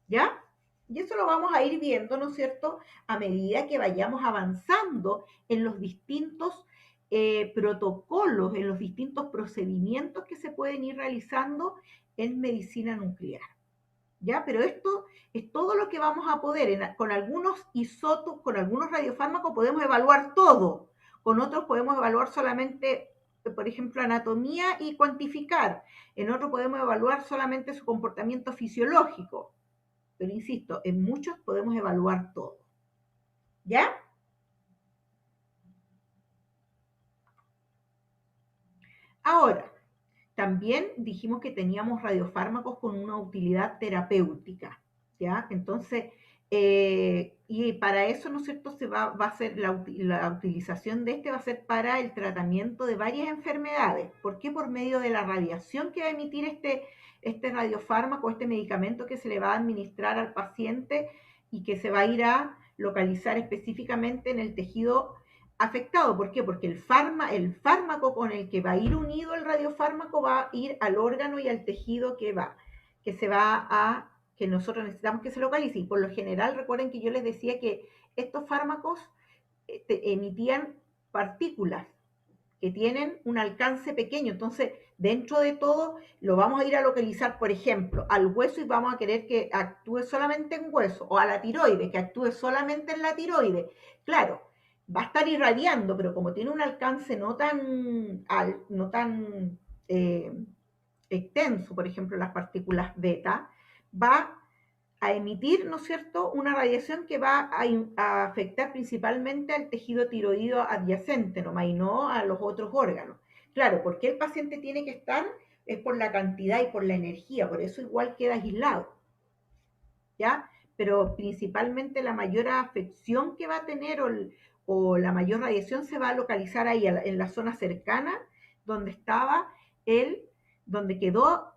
¿Ya? Y eso lo vamos a ir viendo, ¿no es cierto?, a medida que vayamos avanzando en los distintos protocolos, en los distintos procedimientos que se pueden ir realizando en medicina nuclear. ¿Ya? Pero esto es todo lo que vamos a poder. Con algunos isótopos, con algunos radiofármacos podemos evaluar todo. Con otros podemos evaluar solamente, por ejemplo, anatomía y cuantificar. En otros podemos evaluar solamente su comportamiento fisiológico. Pero insisto, en muchos podemos evaluar todo. ¿Ya? Ahora, también dijimos que teníamos radiofármacos con una utilidad terapéutica, ¿ya? Entonces, y para eso, ¿no es cierto?, va a ser la utilización de este va a ser para el tratamiento de varias enfermedades. ¿Por qué? Por medio de la radiación que va a emitir este radiofármaco, este medicamento que se le va a administrar al paciente y que se va a ir a localizar específicamente en el tejido afectado. ¿Por qué? Porque el fármaco con el que va a ir unido el radiofármaco va a ir al órgano y al tejido que nosotros necesitamos que se localice. Y por lo general, recuerden que yo les decía que estos fármacos emitían partículas que tienen un alcance pequeño. Entonces, dentro de todo, lo vamos a ir a localizar, por ejemplo, al hueso, y vamos a querer que actúe solamente en hueso, o a la tiroides, que actúe solamente en la tiroides. Claro, va a estar irradiando, pero como tiene un alcance no tan extenso, por ejemplo, las partículas beta, va a emitir, ¿no es cierto?, una radiación que va a afectar principalmente al tejido tiroideo adyacente, nomás, y no a los otros órganos. Claro, ¿por qué el paciente tiene que estar? Es por la cantidad y por la energía, por eso igual queda aislado, ¿ya? Pero principalmente la mayor afección que va a tener o la mayor radiación se va a localizar ahí, en la zona cercana donde donde quedó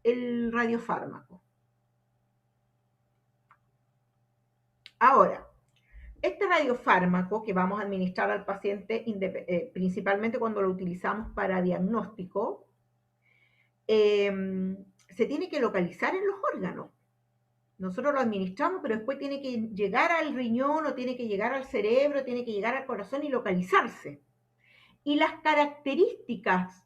el radiofármaco. Ahora, este radiofármaco que vamos a administrar al paciente, principalmente cuando lo utilizamos para diagnóstico, se tiene que localizar en los órganos. Nosotros lo administramos, pero después tiene que llegar al riñón, o tiene que llegar al cerebro, tiene que llegar al corazón y localizarse. Y las características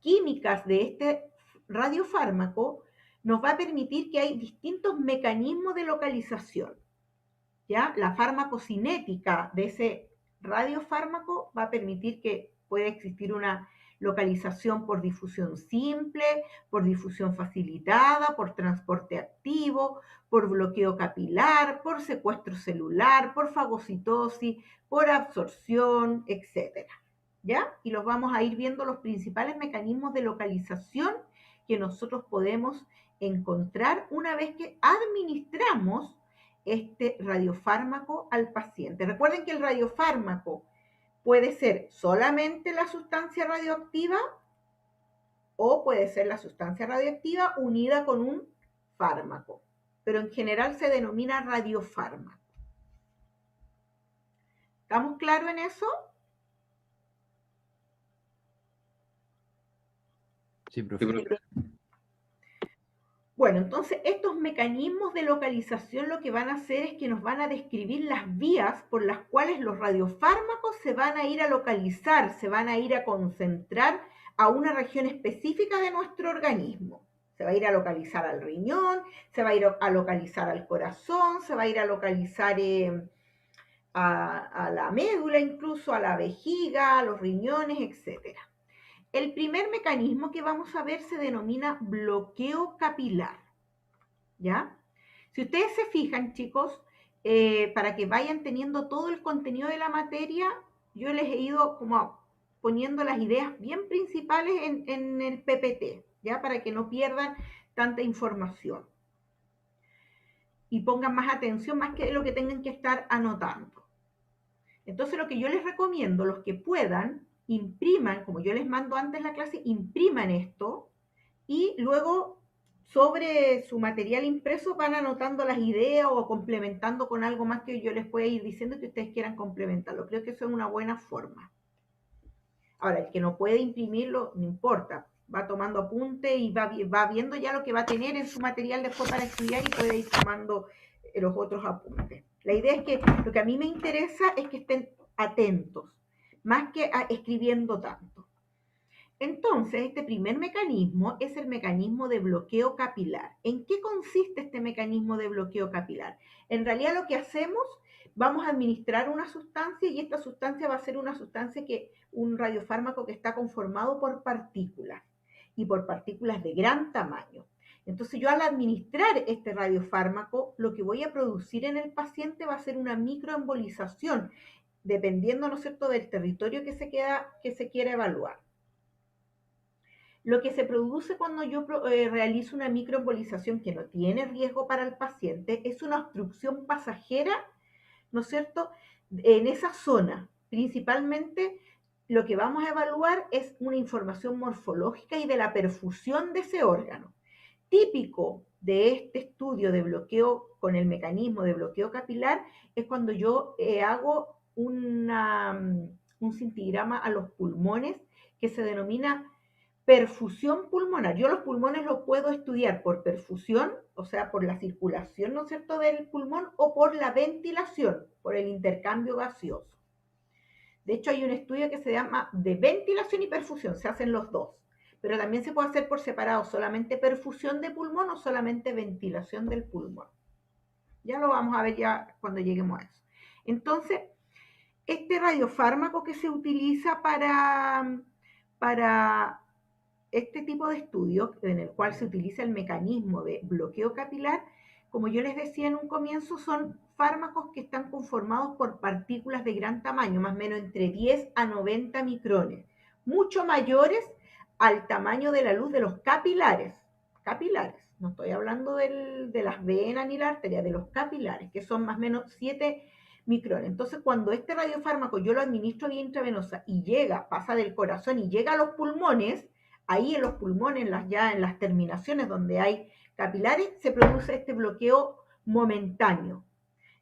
químicas de este radiofármaco nos va a permitir que hay distintos mecanismos de localización. ¿Ya? La farmacocinética de ese radiofármaco va a permitir que pueda existir una localización por difusión simple, por difusión facilitada, por transporte activo, por bloqueo capilar, por secuestro celular, por fagocitosis, por absorción, etc. ¿Ya? Y los vamos a ir viendo los principales mecanismos de localización que nosotros podemos encontrar una vez que administramos este radiofármaco al paciente. Recuerden que el radiofármaco puede ser solamente la sustancia radioactiva, o puede ser la sustancia radioactiva unida con un fármaco, pero en general se denomina radiofármaco. ¿Estamos claros en eso? Sí, profe. Bueno, entonces estos mecanismos de localización lo que van a hacer es que nos van a describir las vías por las cuales los radiofármacos se van a ir a localizar, se van a ir a concentrar a una región específica de nuestro organismo. Se va a ir a localizar al riñón, se va a ir a localizar al corazón, se va a ir a localizar a la médula, incluso a la vejiga, a los riñones, etcétera. El primer mecanismo que vamos a ver se denomina bloqueo capilar. ¿ya? Si ustedes se fijan, chicos, para que vayan teniendo todo el contenido de la materia, yo les he ido como poniendo las ideas bien principales en el PPT, ¿ya? Para que no pierdan tanta información y pongan más atención, más que lo que tengan que estar anotando. Entonces, lo que yo les recomiendo, los que puedan, impriman, como yo les mando antes la clase, impriman esto y luego sobre su material impreso van anotando las ideas o complementando con algo más que yo les pueda ir diciendo que ustedes quieran complementarlo. Creo que eso es una buena forma. Ahora, el que no puede imprimirlo, no importa, va tomando apunte y va viendo ya lo que va a tener en su material después para estudiar y puede ir tomando los otros apuntes. La idea es que lo que a mí me interesa es que estén atentos, más que escribiendo tanto. Entonces, este primer mecanismo es el mecanismo de bloqueo capilar. ¿En qué consiste este mecanismo de bloqueo capilar? En realidad lo que hacemos, vamos a administrar una sustancia y esta sustancia va a ser una sustancia un radiofármaco que está conformado por partículas y por partículas de gran tamaño. Entonces yo al administrar este radiofármaco, lo que voy a producir en el paciente va a ser una microembolización, dependiendo, ¿no es cierto?, del territorio que se quiera evaluar. Lo que se produce cuando yo realizo una microembolización que no tiene riesgo para el paciente es una obstrucción pasajera, ¿no es cierto?, en esa zona. Principalmente lo que vamos a evaluar es una información morfológica y de la perfusión de ese órgano. Típico de este estudio de bloqueo con el mecanismo de bloqueo capilar es cuando yo hago un cintigrama a los pulmones que se denomina perfusión pulmonar. Yo los pulmones los puedo estudiar por perfusión, o sea, por la circulación, ¿no es cierto?, del pulmón, o por la ventilación, por el intercambio gaseoso. De hecho, hay un estudio que se llama de ventilación y perfusión, se hacen los dos, pero también se puede hacer por separado, solamente perfusión de pulmón o solamente ventilación del pulmón. Ya lo vamos a ver ya cuando lleguemos a eso. Entonces, este radiofármaco que se utiliza para este tipo de estudio, en el cual se utiliza el mecanismo de bloqueo capilar, como yo les decía en un comienzo, son fármacos que están conformados por partículas de gran tamaño, más o menos entre 10 a 90 micrones, mucho mayores al tamaño de la luz de los capilares. Capilares, no estoy hablando de las venas ni la arteria, de los capilares, que son más o menos 7 micrones. Entonces, cuando este radiofármaco yo lo administro vía intravenosa y pasa del corazón y llega a los pulmones, ahí en los pulmones, ya en las terminaciones donde hay capilares, se produce este bloqueo momentáneo.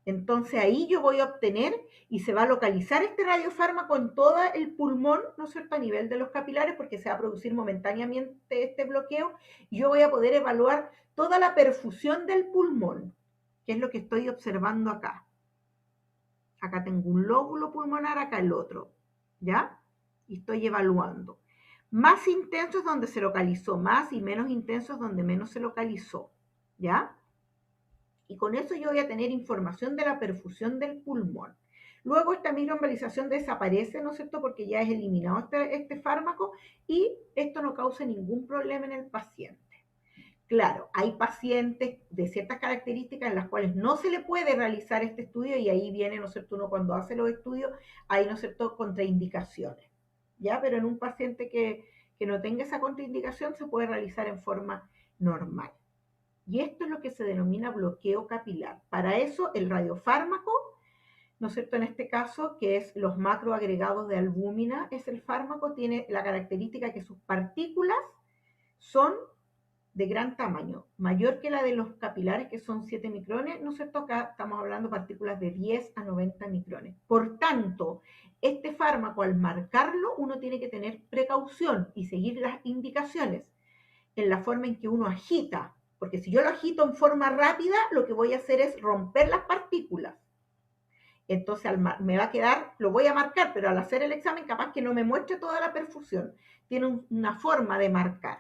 Entonces ahí yo voy a obtener y se va a localizar este radiofármaco en todo el pulmón, ¿no es cierto?, a nivel de los capilares, porque se va a producir momentáneamente este bloqueo, y yo voy a poder evaluar toda la perfusión del pulmón, que es lo que estoy observando acá. Acá tengo un lóbulo pulmonar, acá el otro, ¿ya? Y estoy evaluando. Más intenso es donde se localizó más y menos intenso es donde menos se localizó, ¿ya? Y con eso yo voy a tener información de la perfusión del pulmón. Luego esta microembolización desaparece, ¿no es cierto?, porque ya es eliminado este fármaco y esto no causa ningún problema en el paciente. Claro, hay pacientes de ciertas características en las cuales no se le puede realizar este estudio y ahí viene, ¿no es cierto?, uno cuando hace los estudios, hay, ¿no es cierto?, contraindicaciones. ¿Ya? Pero en un paciente que no tenga esa contraindicación se puede realizar en forma normal. Y esto es lo que se denomina bloqueo capilar. Para eso el radiofármaco, ¿no es cierto?, en este caso, que es los macroagregados de albúmina, es el fármaco, tiene la característica que sus partículas son de gran tamaño, mayor que la de los capilares, que son 7 micrones, ¿no es cierto? Acá estamos hablando de partículas de 10 a 90 micrones. Por tanto, este fármaco, al marcarlo, uno tiene que tener precaución y seguir las indicaciones en la forma en que uno agita, porque si yo lo agito en forma rápida, lo que voy a hacer es romper las partículas. Entonces me va a quedar, lo voy a marcar, pero al hacer el examen capaz que no me muestre toda la perfusión. Tiene una forma de marcar.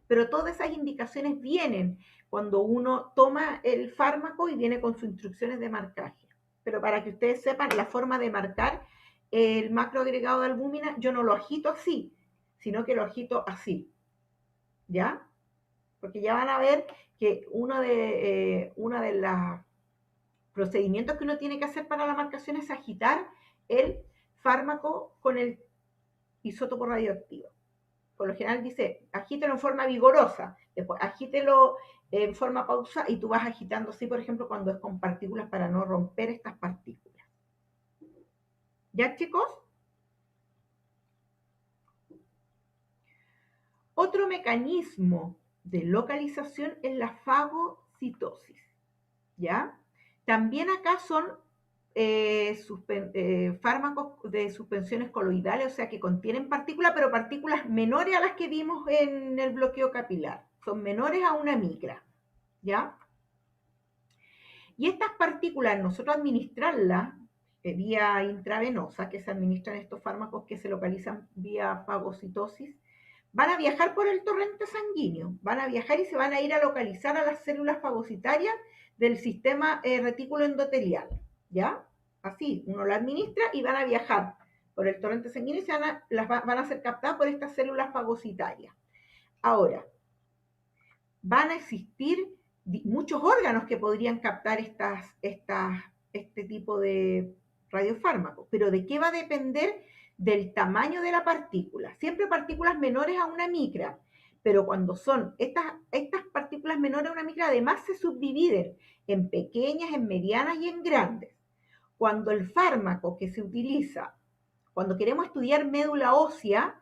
Pero todas esas indicaciones vienen cuando uno toma el fármaco y viene con sus instrucciones de marcaje. Pero para que ustedes sepan la forma de marcar el macroagregado de albúmina, yo no lo agito así, sino que lo agito así. ¿Ya? porque ya van a ver que uno de los procedimientos que uno tiene que hacer para la marcación es agitar el fármaco con el isótopo radioactivo. Por lo general dice, agítelo en forma vigorosa, después agítelo en forma pausada y tú vas agitando así, por ejemplo, cuando es con partículas para no romper estas partículas. ¿Ya, chicos? Otro mecanismo de localización es la fagocitosis, ¿ya? También acá son fármacos de suspensiones coloidales, o sea, que contienen partículas, pero partículas menores a las que vimos en el bloqueo capilar. Son menores a una micra, ¿ya? Y estas partículas, nosotros administrarlas vía intravenosa, que se administran estos fármacos que se localizan vía fagocitosis, van a viajar por el torrente sanguíneo, van a viajar y se van a ir a localizar a las células fagocitarias del sistema retículo endotelial, ¿ya? Así, uno la administra y van a viajar por el torrente sanguíneo y van a ser captadas por estas células fagocitarias. Ahora, van a existir muchos órganos que podrían captar este tipo de radiofármacos, pero ¿de qué va a depender? Del tamaño de la partícula. Siempre partículas menores a una micra, pero cuando son estas partículas menores a una micra, además se subdividen en pequeñas, en medianas y en grandes. Cuando el fármaco que se utiliza, cuando queremos estudiar médula ósea,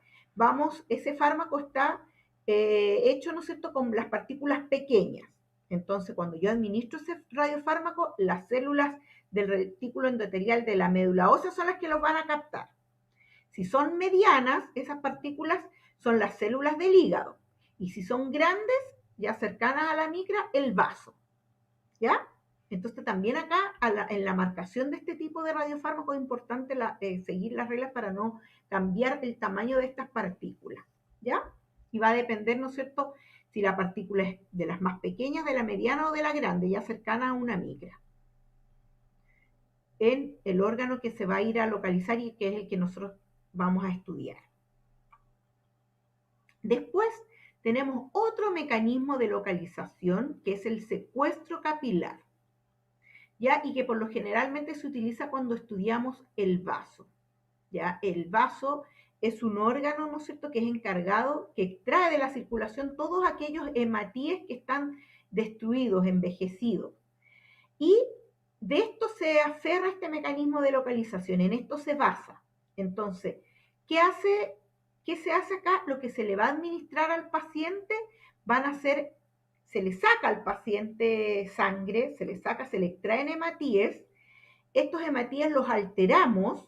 ese fármaco está hecho, ¿no es cierto?, con las partículas pequeñas. Entonces, cuando yo administro ese radiofármaco, las células del retículo endotelial de la médula ósea son las que los van a captar. Si son medianas, esas partículas son las células del hígado. Y si son grandes, ya cercanas a la micra, el vaso. ¿Ya? Entonces también acá, en la marcación de este tipo de radiofármacos es importante seguir las reglas para no cambiar el tamaño de estas partículas. ¿Ya? Y va a depender, ¿no es cierto?, si la partícula es de las más pequeñas, de la mediana o de la grande, ya cercana a una micra, en el órgano que se va a ir a localizar y que es el que nosotros vamos a estudiar. Después tenemos otro mecanismo de localización que es el secuestro capilar, ¿ya? Y que por lo generalmente se utiliza cuando estudiamos el vaso, ¿ya? El vaso es un órgano, ¿no es cierto?, que es encargado, que extrae de la circulación todos aquellos hematíes que están destruidos, envejecidos. Y de esto se aferra este mecanismo de localización, en esto se basa. Entonces, ¿qué se hace acá? Lo que se le va a administrar al paciente se le saca al paciente sangre, se le extraen hematíes, estos hematíes los alteramos,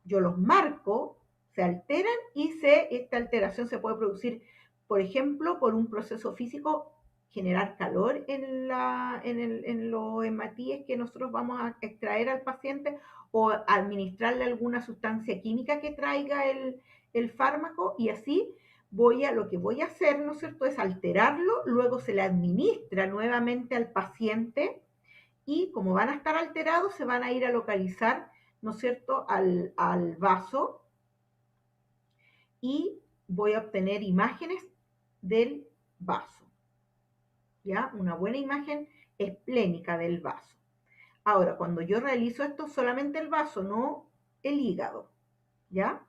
yo los marco, se alteran y esta alteración se puede producir, por ejemplo, por un proceso físico, generar calor en los hematíes que nosotros vamos a extraer al paciente o administrarle alguna sustancia química que traiga el fármaco y así lo que voy a hacer, ¿no es cierto?, es alterarlo, luego se le administra nuevamente al paciente y como van a estar alterados se van a ir a localizar, ¿no es cierto?, al vaso y voy a obtener imágenes del vaso. ¿Ya? Una buena imagen esplénica del vaso. Ahora, cuando yo realizo esto, solamente el vaso, no el hígado. ¿Ya?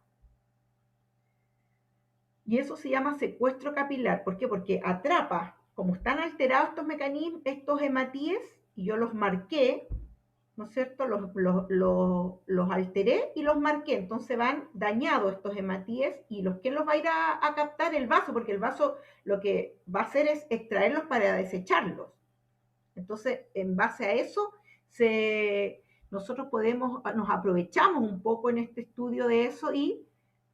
Y eso se llama secuestro capilar. ¿Por qué? Porque atrapa, como están alterados estos mecanismos, estos hematíes, y yo los marqué, ¿no es cierto? Los alteré y los marqué. Entonces van dañados estos hematíes y ¿quién los va a ir a captar? El vaso, porque el vaso lo que va a hacer es extraerlos para desecharlos. Entonces, en base a eso, nosotros nos aprovechamos un poco en este estudio de eso y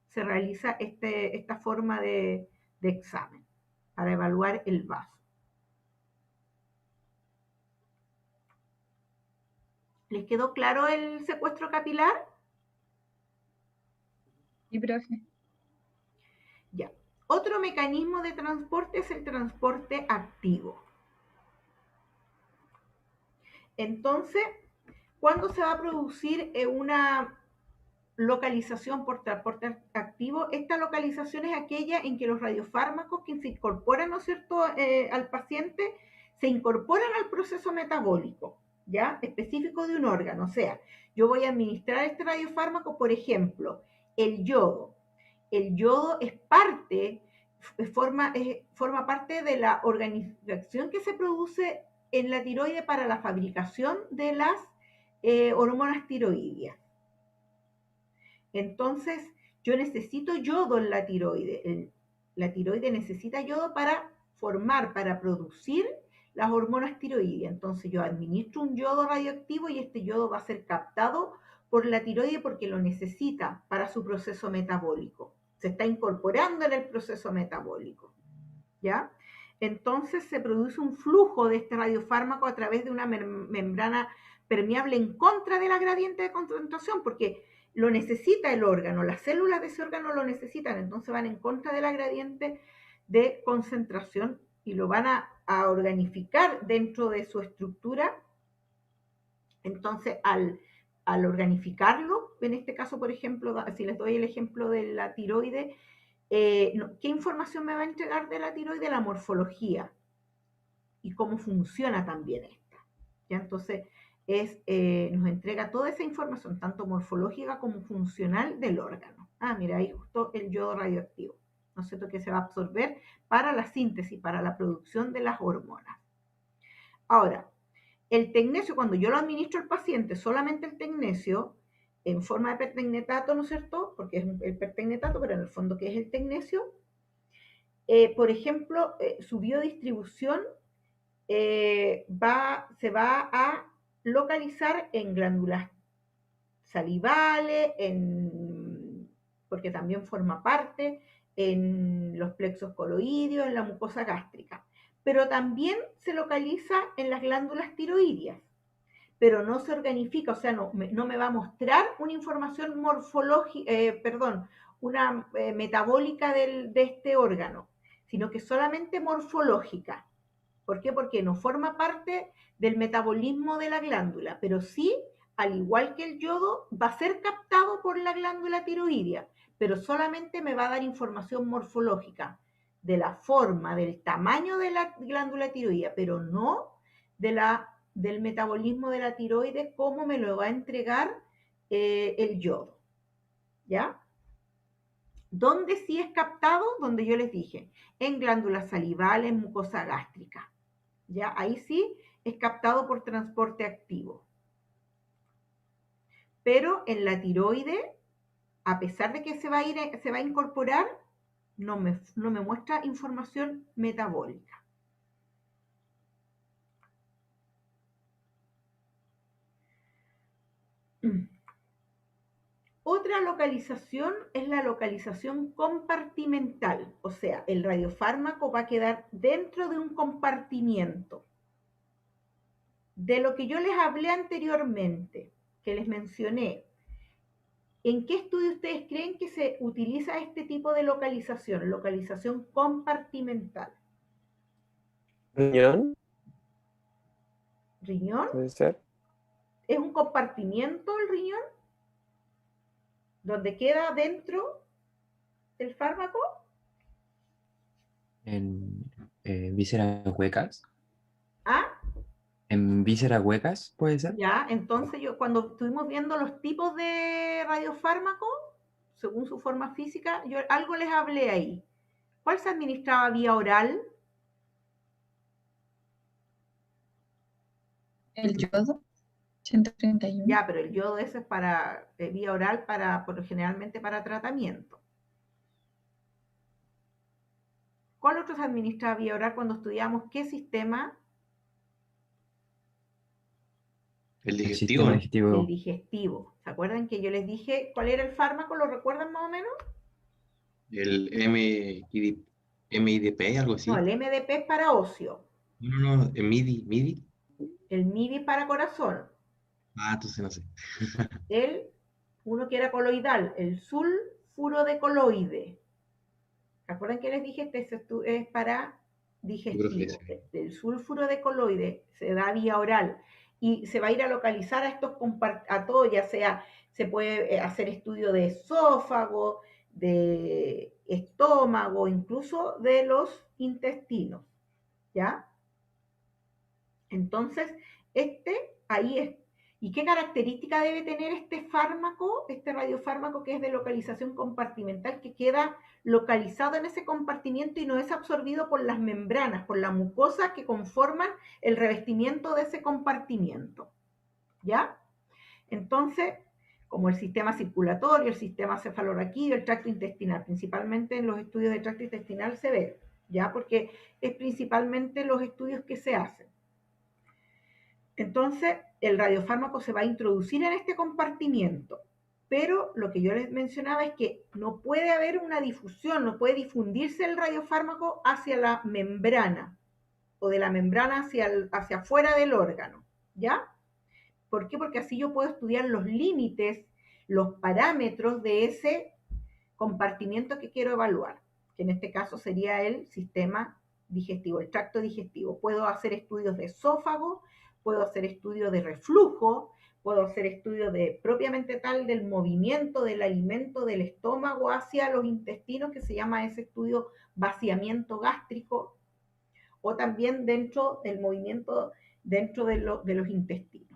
se realiza esta forma de examen para evaluar el vaso. ¿Les quedó claro el secuestro capilar? Sí, profe. Ya. Otro mecanismo de transporte es el transporte activo. Entonces, ¿cuándo se va a producir una localización por transporte radioactivo, esta localización es aquella en que los radiofármacos que se incorporan, ¿no es cierto?, al paciente, se incorporan al proceso metabólico, ¿ya? Específico de un órgano. O sea, yo voy a administrar este radiofármaco, por ejemplo, el yodo. El yodo es parte, forma parte de la organización que se produce en la tiroide para la fabricación de las hormonas tiroideas. Entonces, yo necesito yodo en la tiroide. La tiroide necesita yodo para formar, para producir las hormonas tiroideas. Entonces, yo administro un yodo radioactivo y este yodo va a ser captado por la tiroide porque lo necesita para su proceso metabólico. Se está incorporando en el proceso metabólico, ¿ya? Entonces, se produce un flujo de este radiofármaco a través de una membrana permeable en contra de la gradiente de concentración, porque lo necesita el órgano, las células de ese órgano lo necesitan, entonces van en contra de la gradiente de concentración y lo van a organificar dentro de su estructura. Entonces, al organificarlo, en este caso, por ejemplo, si les doy el ejemplo de la tiroide, ¿qué información me va a entregar de la tiroide? La morfología y cómo funciona también esta. ¿Ya? Entonces, nos entrega toda esa información, tanto morfológica como funcional del órgano. Mira, ahí justo el yodo radioactivo, ¿no es cierto?, que se va a absorber para la síntesis, para la producción de las hormonas. Ahora, el tecnesio, cuando yo lo administro al paciente, solamente el tecnesio, en forma de pertecnetato, ¿no es cierto?, porque es el pertecnetato, pero en el fondo, ¿qué es el tecnesio? Por ejemplo, su biodistribución se va a localizar en glándulas salivales, porque también forma parte en los plexos coloídeos, en la mucosa gástrica, pero también se localiza en las glándulas tiroideas, pero no se organifica, o sea, no me va a mostrar una información morfológica, una metabólica de este órgano, sino que solamente morfológica. ¿Por qué? Porque no forma parte del metabolismo de la glándula, pero sí, al igual que el yodo, va a ser captado por la glándula tiroidea, pero solamente me va a dar información morfológica de la forma, del tamaño de la glándula tiroidea, pero no del metabolismo de la tiroides, como me lo va a entregar el yodo. ¿Ya? ¿Dónde sí es captado? Donde yo les dije, en glándulas salivales, mucosa gástrica. ¿Ya? Ahí sí es captado por transporte activo. Pero en la tiroide, a pesar de que se va a incorporar, no me muestra información metabólica. Otra localización es la localización compartimental, o sea, el radiofármaco va a quedar dentro de un compartimiento. De lo que yo les hablé anteriormente, que les mencioné, ¿en qué estudio ustedes creen que se utiliza este tipo de localización? Localización compartimental. ¿Riñón? ¿Riñón? ¿Puede ser? ¿Es un compartimiento el riñón? ¿Donde queda dentro el fármaco? En vísceras huecas. ¿Ah? En vísceras huecas, ¿puede ser? Ya, entonces cuando estuvimos viendo los tipos de radiofármacos, según su forma física, yo algo les hablé ahí. ¿Cuál se administraba vía oral? El yodo, 131. Ya, pero el yodo ese es para vía oral, generalmente para tratamiento. ¿Cuál otro se administraba vía oral cuando estudiamos qué sistema? El digestivo. El sistema digestivo. El digestivo. ¿Se acuerdan que yo les dije cuál era el fármaco? ¿Lo recuerdan más o menos? El MIDP, algo así. No, el MDP es para óseo. No, el MIDI. El MIDI para corazón. Entonces no sé. Uno que era coloidal, el sulfuro de coloide. ¿Se acuerdan que les dije? Este es para digestivo. El sulfuro de coloide se da vía oral y se va a ir a localizar a todos, ya sea, se puede hacer estudio de esófago, de estómago, incluso de los intestinos, ¿ya? Entonces, ahí es. ¿Y qué característica debe tener este fármaco, este radiofármaco que es de localización compartimental, que queda localizado en ese compartimiento y no es absorbido por las membranas, por la mucosa que conforman el revestimiento de ese compartimiento? ¿Ya? Entonces, como el sistema circulatorio, el sistema cefalorraquídeo, el tracto intestinal, principalmente en los estudios de tracto intestinal se ve, ¿ya? Porque es principalmente los estudios que se hacen. Entonces, el radiofármaco se va a introducir en este compartimiento, pero lo que yo les mencionaba es que no puede haber una difusión, no puede difundirse el radiofármaco hacia la membrana o de la membrana hacia afuera del órgano, ¿ya? ¿Por qué? Porque así yo puedo estudiar los límites, los parámetros de ese compartimiento que quiero evaluar, que en este caso sería el sistema digestivo, el tracto digestivo. Puedo hacer estudios de esófago, puedo hacer estudios de reflujo, puedo hacer estudios de propiamente tal del movimiento del alimento del estómago hacia los intestinos, que se llama ese estudio vaciamiento gástrico, o también dentro del movimiento dentro de los intestinos.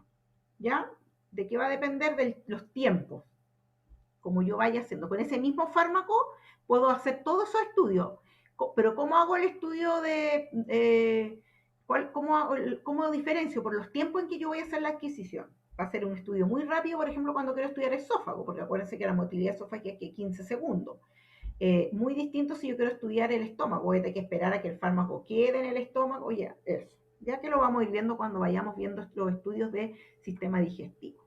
¿Ya? ¿De qué va a depender? De los tiempos, como yo vaya haciendo. Con ese mismo fármaco puedo hacer todos esos estudios, pero ¿cómo hago el estudio cómo diferencio? Por los tiempos en que yo voy a hacer la adquisición. Va a ser un estudio muy rápido, por ejemplo, cuando quiero estudiar esófago, porque acuérdense que la motilidad esofágica es que 15 segundos. Muy distinto si yo quiero estudiar el estómago, voy a tener que esperar a que el fármaco quede en el estómago, ya, eso. Ya que lo vamos a ir viendo cuando vayamos viendo los estudios de sistema digestivo.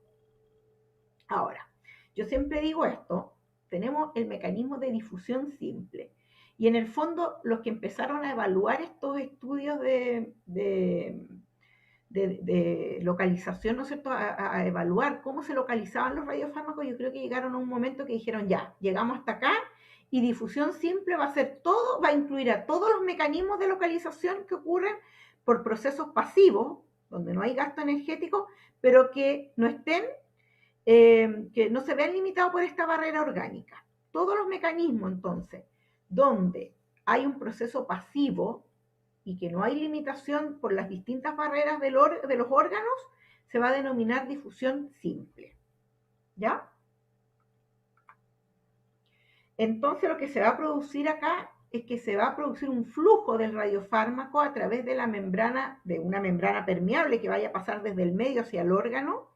Ahora, yo siempre digo esto, tenemos el mecanismo de difusión simple. Y en el fondo, los que empezaron a evaluar estos estudios de localización, ¿no es cierto?, a evaluar cómo se localizaban los radiofármacos, yo creo que llegaron a un momento que dijeron, ya, llegamos hasta acá, y difusión simple va a ser todo, va a incluir a todos los mecanismos de localización que ocurren por procesos pasivos, donde no hay gasto energético, pero que no estén, que no se vean limitados por esta barrera orgánica. Todos los mecanismos, entonces, donde hay un proceso pasivo y que no hay limitación por las distintas barreras de los órganos, se va a denominar difusión simple. ¿Ya? Entonces lo que se va a producir acá es que se va a producir un flujo del radiofármaco a través de la membrana, de una membrana permeable que vaya a pasar desde el medio hacia el órgano,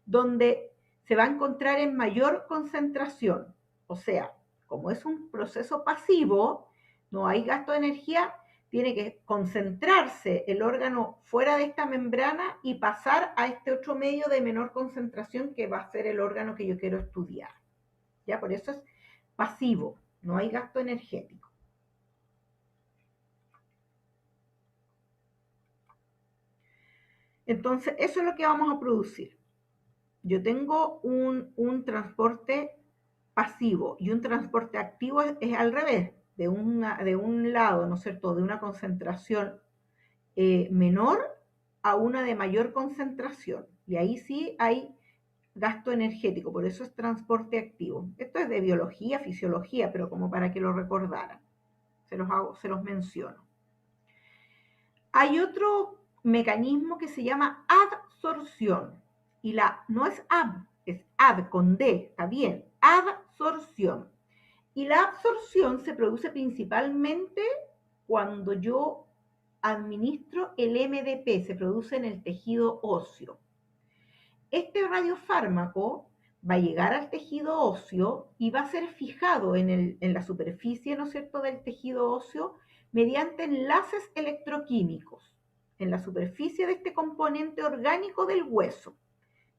donde se va a encontrar en mayor concentración. O sea, como es un proceso pasivo, no hay gasto de energía, tiene que concentrarse el órgano fuera de esta membrana y pasar a este otro medio de menor concentración que va a ser el órgano que yo quiero estudiar. ¿Ya? Por eso es pasivo, no hay gasto energético. Entonces, eso es lo que vamos a producir. Yo tengo un transporte pasivo y un transporte activo es al revés, de un lado, ¿no es cierto?, de una concentración menor a una de mayor concentración. Y ahí sí hay gasto energético, por eso es transporte activo. Esto es de biología, fisiología, pero como para que lo recordaran. Se los menciono. Hay otro mecanismo que se llama adsorción. Y no es es ad con D, está bien, adsorción. Y la absorción se produce principalmente cuando yo administro el MDP, se produce en el tejido óseo. Este radiofármaco va a llegar al tejido óseo y va a ser fijado en la superficie, ¿no es cierto?, del tejido óseo mediante enlaces electroquímicos en la superficie de este componente orgánico del hueso,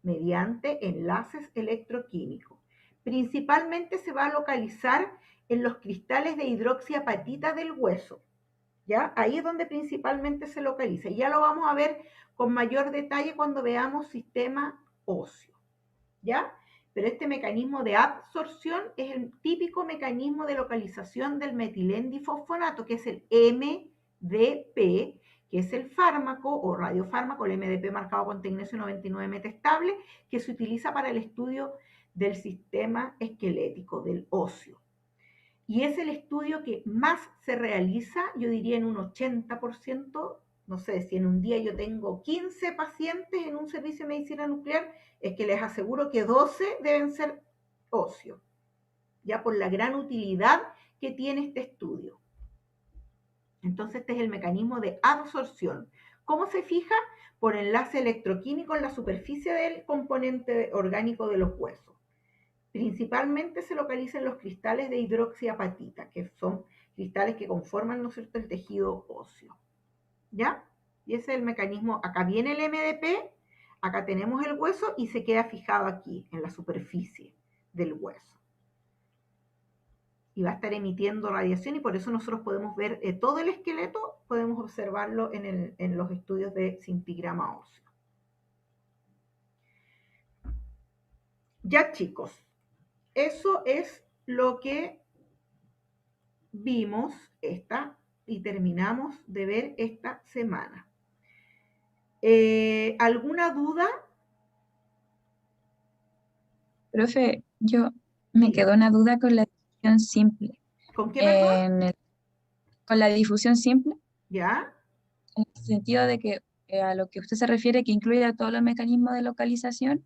mediante enlaces electroquímicos. Principalmente se va a localizar en los cristales de hidroxiapatita del hueso. ¿Ya? Ahí es donde principalmente se localiza. Y ya lo vamos a ver con mayor detalle cuando veamos sistema óseo. ¿Ya? Pero este mecanismo de absorción es el típico mecanismo de localización del metilendifosfonato, que es el MDP, que es el fármaco o radiofármaco, el MDP marcado con tecnesio 99 metestable, que se utiliza para el estudio del sistema esquelético, del óseo. y es el estudio que más se realiza, yo diría en un 80%, no sé, si en un día yo tengo 15 pacientes en un servicio de medicina nuclear, es que les aseguro que 12 deben ser óseos, ya por la gran utilidad que tiene este estudio. Entonces este es el mecanismo de absorción. ¿Cómo se fija? Por enlace electroquímico en la superficie del componente orgánico de los huesos. Principalmente se localizan los cristales de hidroxiapatita, que son cristales que conforman, ¿no es cierto?, el tejido óseo. ¿Ya? Y ese es el mecanismo. Acá viene el MDP, acá tenemos el hueso y se queda fijado aquí, en la superficie del hueso. Y va a estar emitiendo radiación y por eso nosotros podemos ver todo el esqueleto, podemos observarlo en los estudios de scintigrama óseo. Ya, chicos, eso es lo que vimos y terminamos de ver esta semana. ¿Alguna duda? Profe, yo me Diga. quedó una duda con la difusión simple. ¿Con qué, perdón? Con la difusión simple, ¿Ya? en el sentido de que a lo que usted se refiere, que incluye a todos los mecanismos de localización,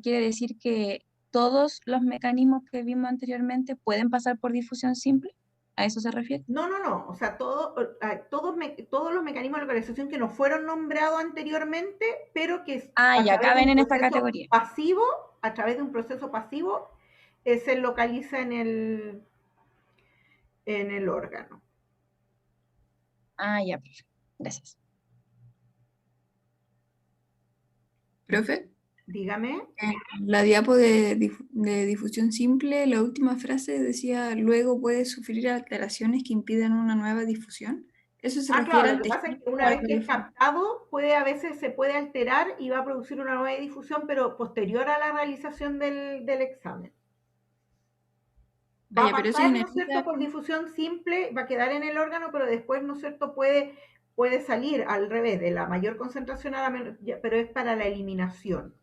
quiere decir que todos los mecanismos que vimos anteriormente pueden pasar por difusión simple. ¿A eso se refiere? No. O sea, todos los mecanismos de localización que no fueron nombrados anteriormente, pero que Ya caben en esta categoría. pasivo, a través de un proceso pasivo, se localiza en el órgano. Ya, perfecto. Gracias. Profe, Dígame. la diapo de difusión simple, la última frase decía, luego puede sufrir alteraciones que impiden una nueva difusión. ¿Eso se refiere Claro, al lo que pasa es tejido que una o al vez que es teléfono? captado, a veces se puede alterar y va a producir una nueva difusión, pero posterior a la realización del examen. Va a Pero eso pasar, ¿no es inhabilita- cierto?, por difusión simple, va a quedar en el órgano, pero después, ¿no es cierto?, puede salir al revés, de la mayor concentración a la menor, pero es para la eliminación.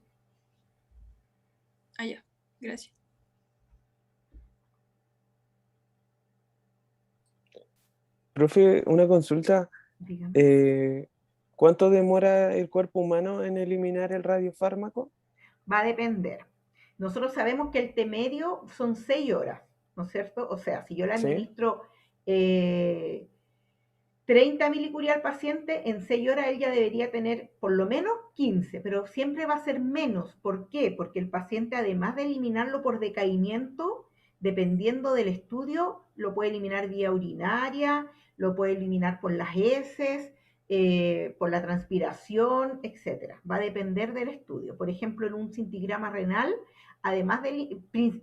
Ya, gracias. Profe, una consulta. Dígame. ¿Cuánto demora el cuerpo humano en eliminar el radiofármaco? Va a depender. Nosotros sabemos que el T medio son 6 horas, ¿no es cierto? O sea, si yo le Sí. administro 30 milicurie al paciente, en 6 horas él ya debería tener por lo menos 15, pero siempre va a ser menos. ¿Por qué? Porque el paciente, además de eliminarlo por decaimiento, dependiendo del estudio, lo puede eliminar vía urinaria, lo puede eliminar por las heces, por la transpiración, etc. Va a depender del estudio. Por ejemplo, en un scintigrama renal, además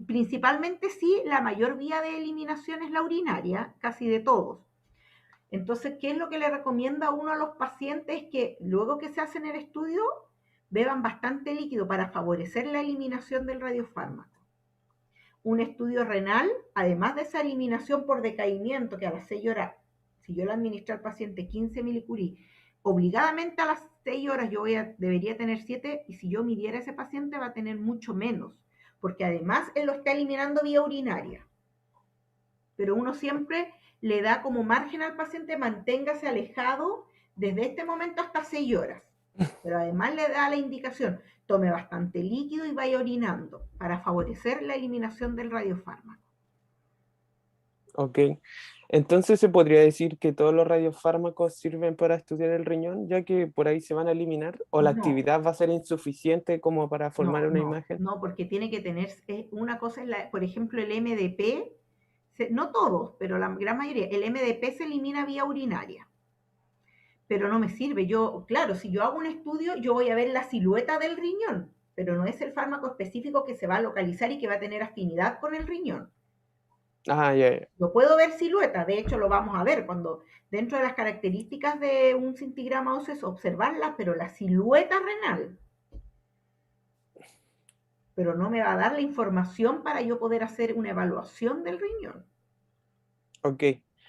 principalmente sí, la mayor vía de eliminación es la urinaria, casi de todos. Entonces, ¿qué es lo que le recomienda uno a los pacientes? Que luego que se hacen el estudio, beban bastante líquido para favorecer la eliminación del radiofármaco. Un estudio renal, además de esa eliminación por decaimiento, que a las 6 horas, si yo le administro al paciente 15 milicurie, obligadamente a las 6 horas debería tener 7, y si yo midiera a ese paciente va a tener mucho menos, porque además él lo está eliminando vía urinaria. Pero uno siempre le da como margen al paciente, manténgase alejado desde este momento hasta 6 horas. Pero además le da la indicación, tome bastante líquido y vaya orinando para favorecer la eliminación del radiofármaco. Ok. Entonces se podría decir que todos los radiofármacos sirven para estudiar el riñón, ya que por ahí se van a eliminar, o la No. actividad va a ser insuficiente como para formar una imagen. No, porque tiene que tener, una cosa es, por ejemplo, el MDP, no todos, pero la gran mayoría, el MDP se elimina vía urinaria. Pero no me sirve. Claro, si yo hago un estudio, yo voy a ver la silueta del riñón, pero no es el fármaco específico que se va a localizar y que va a tener afinidad con el riñón. Ya. Yo puedo ver silueta, de hecho lo vamos a ver cuando dentro de las características de un scintigrama óseo es observarlas, pero la silueta renal. Pero no me va a dar la información para yo poder hacer una evaluación del riñón. Ok.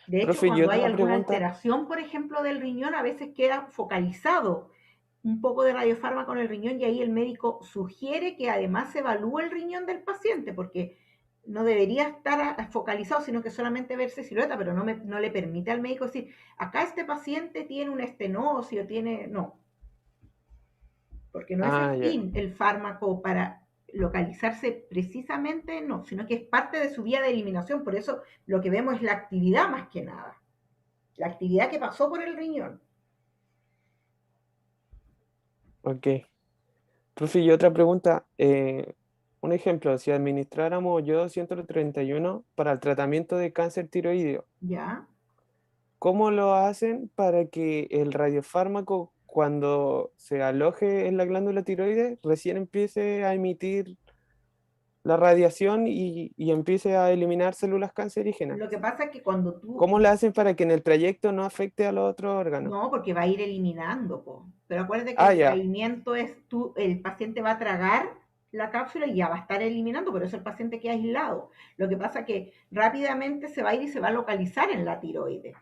De hecho, Profe, cuando hay alguna pregunta. alteración, por ejemplo, del riñón, a veces queda focalizado un poco de radiofármaco en el riñón y ahí el médico sugiere que además se evalúe el riñón del paciente, porque no debería estar focalizado, sino que solamente verse silueta, pero no le permite al médico decir, acá este paciente tiene una estenosis o tiene... No, porque no es Ah, el ya. fin el fármaco para localizarse precisamente, no, sino que es parte de su vía de eliminación. Por eso lo que vemos es la actividad más que nada, la actividad que pasó por el riñón. Ok. Profe, y otra pregunta. Un ejemplo, si administráramos yodo 131 para el tratamiento de cáncer tiroideo, ¿Ya? ¿cómo lo hacen para que el radiofármaco, cuando se aloje en la glándula tiroides, recién empiece a emitir la radiación y empiece a eliminar células cancerígenas? Lo que pasa es que cuando tú... ¿Cómo lo hacen para que en el trayecto no afecte a los otros órganos? No, porque va a ir eliminando, po. Pero acuérdate que Ah, el ya. procedimiento es el paciente va a tragar la cápsula y ya va a estar eliminando, por eso el paciente queda aislado. Lo que pasa es que rápidamente se va a ir y se va a localizar en la tiroides.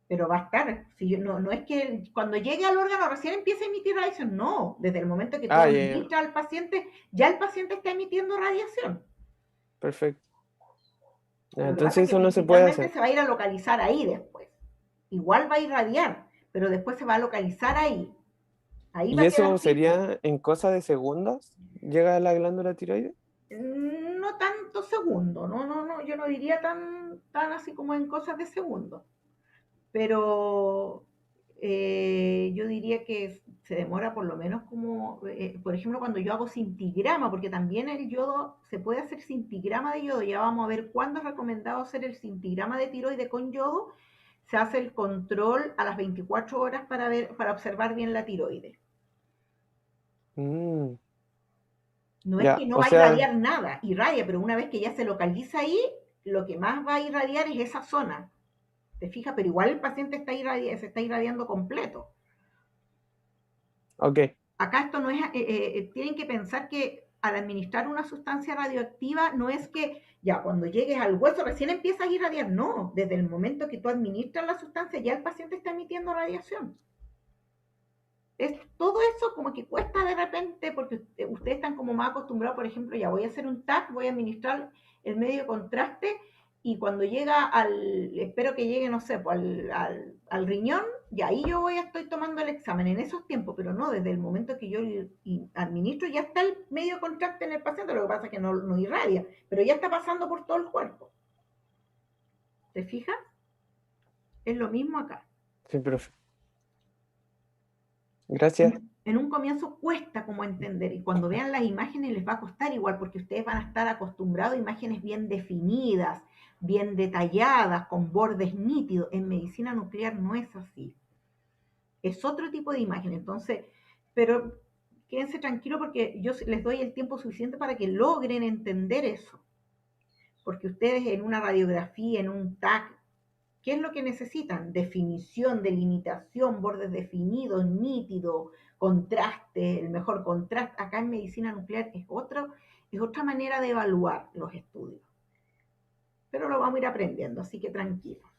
Pero va a estar, si no es que cuando llegue al órgano recién empiece a emitir radiación, no, desde el momento que tú Ah, ya, ya. administras al paciente, ya el paciente está emitiendo radiación. Perfecto. Ya, Lo que pasa entonces es que eso no se puede principalmente hacer. se va a ir a localizar ahí después. Igual va a irradiar, pero después se va a localizar ahí. Ahí va ¿Y a quedar eso fijo. sería en cosa de segundos? ¿Llega a la glándula tiroides? No tanto segundo, no, yo no diría tan así como en cosas de segundo. Pero yo diría que se demora por lo menos como, por ejemplo, cuando yo hago cintigrama, porque también el yodo, se puede hacer cintigrama de yodo, ya vamos a ver cuándo es recomendado hacer el cintigrama de tiroide con yodo, se hace el control a las 24 horas para observar bien la tiroide. Mm, No es que ya, no o va a sea, irradiar nada, irradia, pero una vez que ya se localiza ahí, lo que más va a irradiar es esa zona. ¿Te fijas? Pero igual el paciente se está irradiando completo. ok. Acá esto no es, tienen que pensar que al administrar una sustancia radioactiva no es que ya cuando llegues al hueso recién empiezas a irradiar, no, desde el momento que tú administras la sustancia ya el paciente está emitiendo radiación. Es todo eso como que cuesta de repente porque ustedes están como más acostumbrados, por ejemplo, ya voy a hacer un TAC, voy a administrar el medio de contraste y cuando llega espero que llegue, no sé, pues al riñón, y ahí yo estoy tomando el examen en esos tiempos, pero no, desde el momento que yo administro ya está el medio de contraste en el paciente, lo que pasa es que no irradia, pero ya está pasando por todo el cuerpo. ¿Te fijas? Es lo mismo acá. Sí, profe. Gracias. En un comienzo cuesta como entender y cuando vean las imágenes les va a costar igual porque ustedes van a estar acostumbrados a imágenes bien definidas, bien detalladas, con bordes nítidos. En medicina nuclear no es así. Es otro tipo de imagen. Entonces, pero quédense tranquilos porque yo les doy el tiempo suficiente para que logren entender eso. Porque ustedes en una radiografía, en un TAC, ¿qué es lo que necesitan? Definición, delimitación, bordes definidos, nítidos, contraste, el mejor contraste. Acá en medicina nuclear es otra manera de evaluar los estudios. Pero lo vamos a ir aprendiendo, así que tranquilos.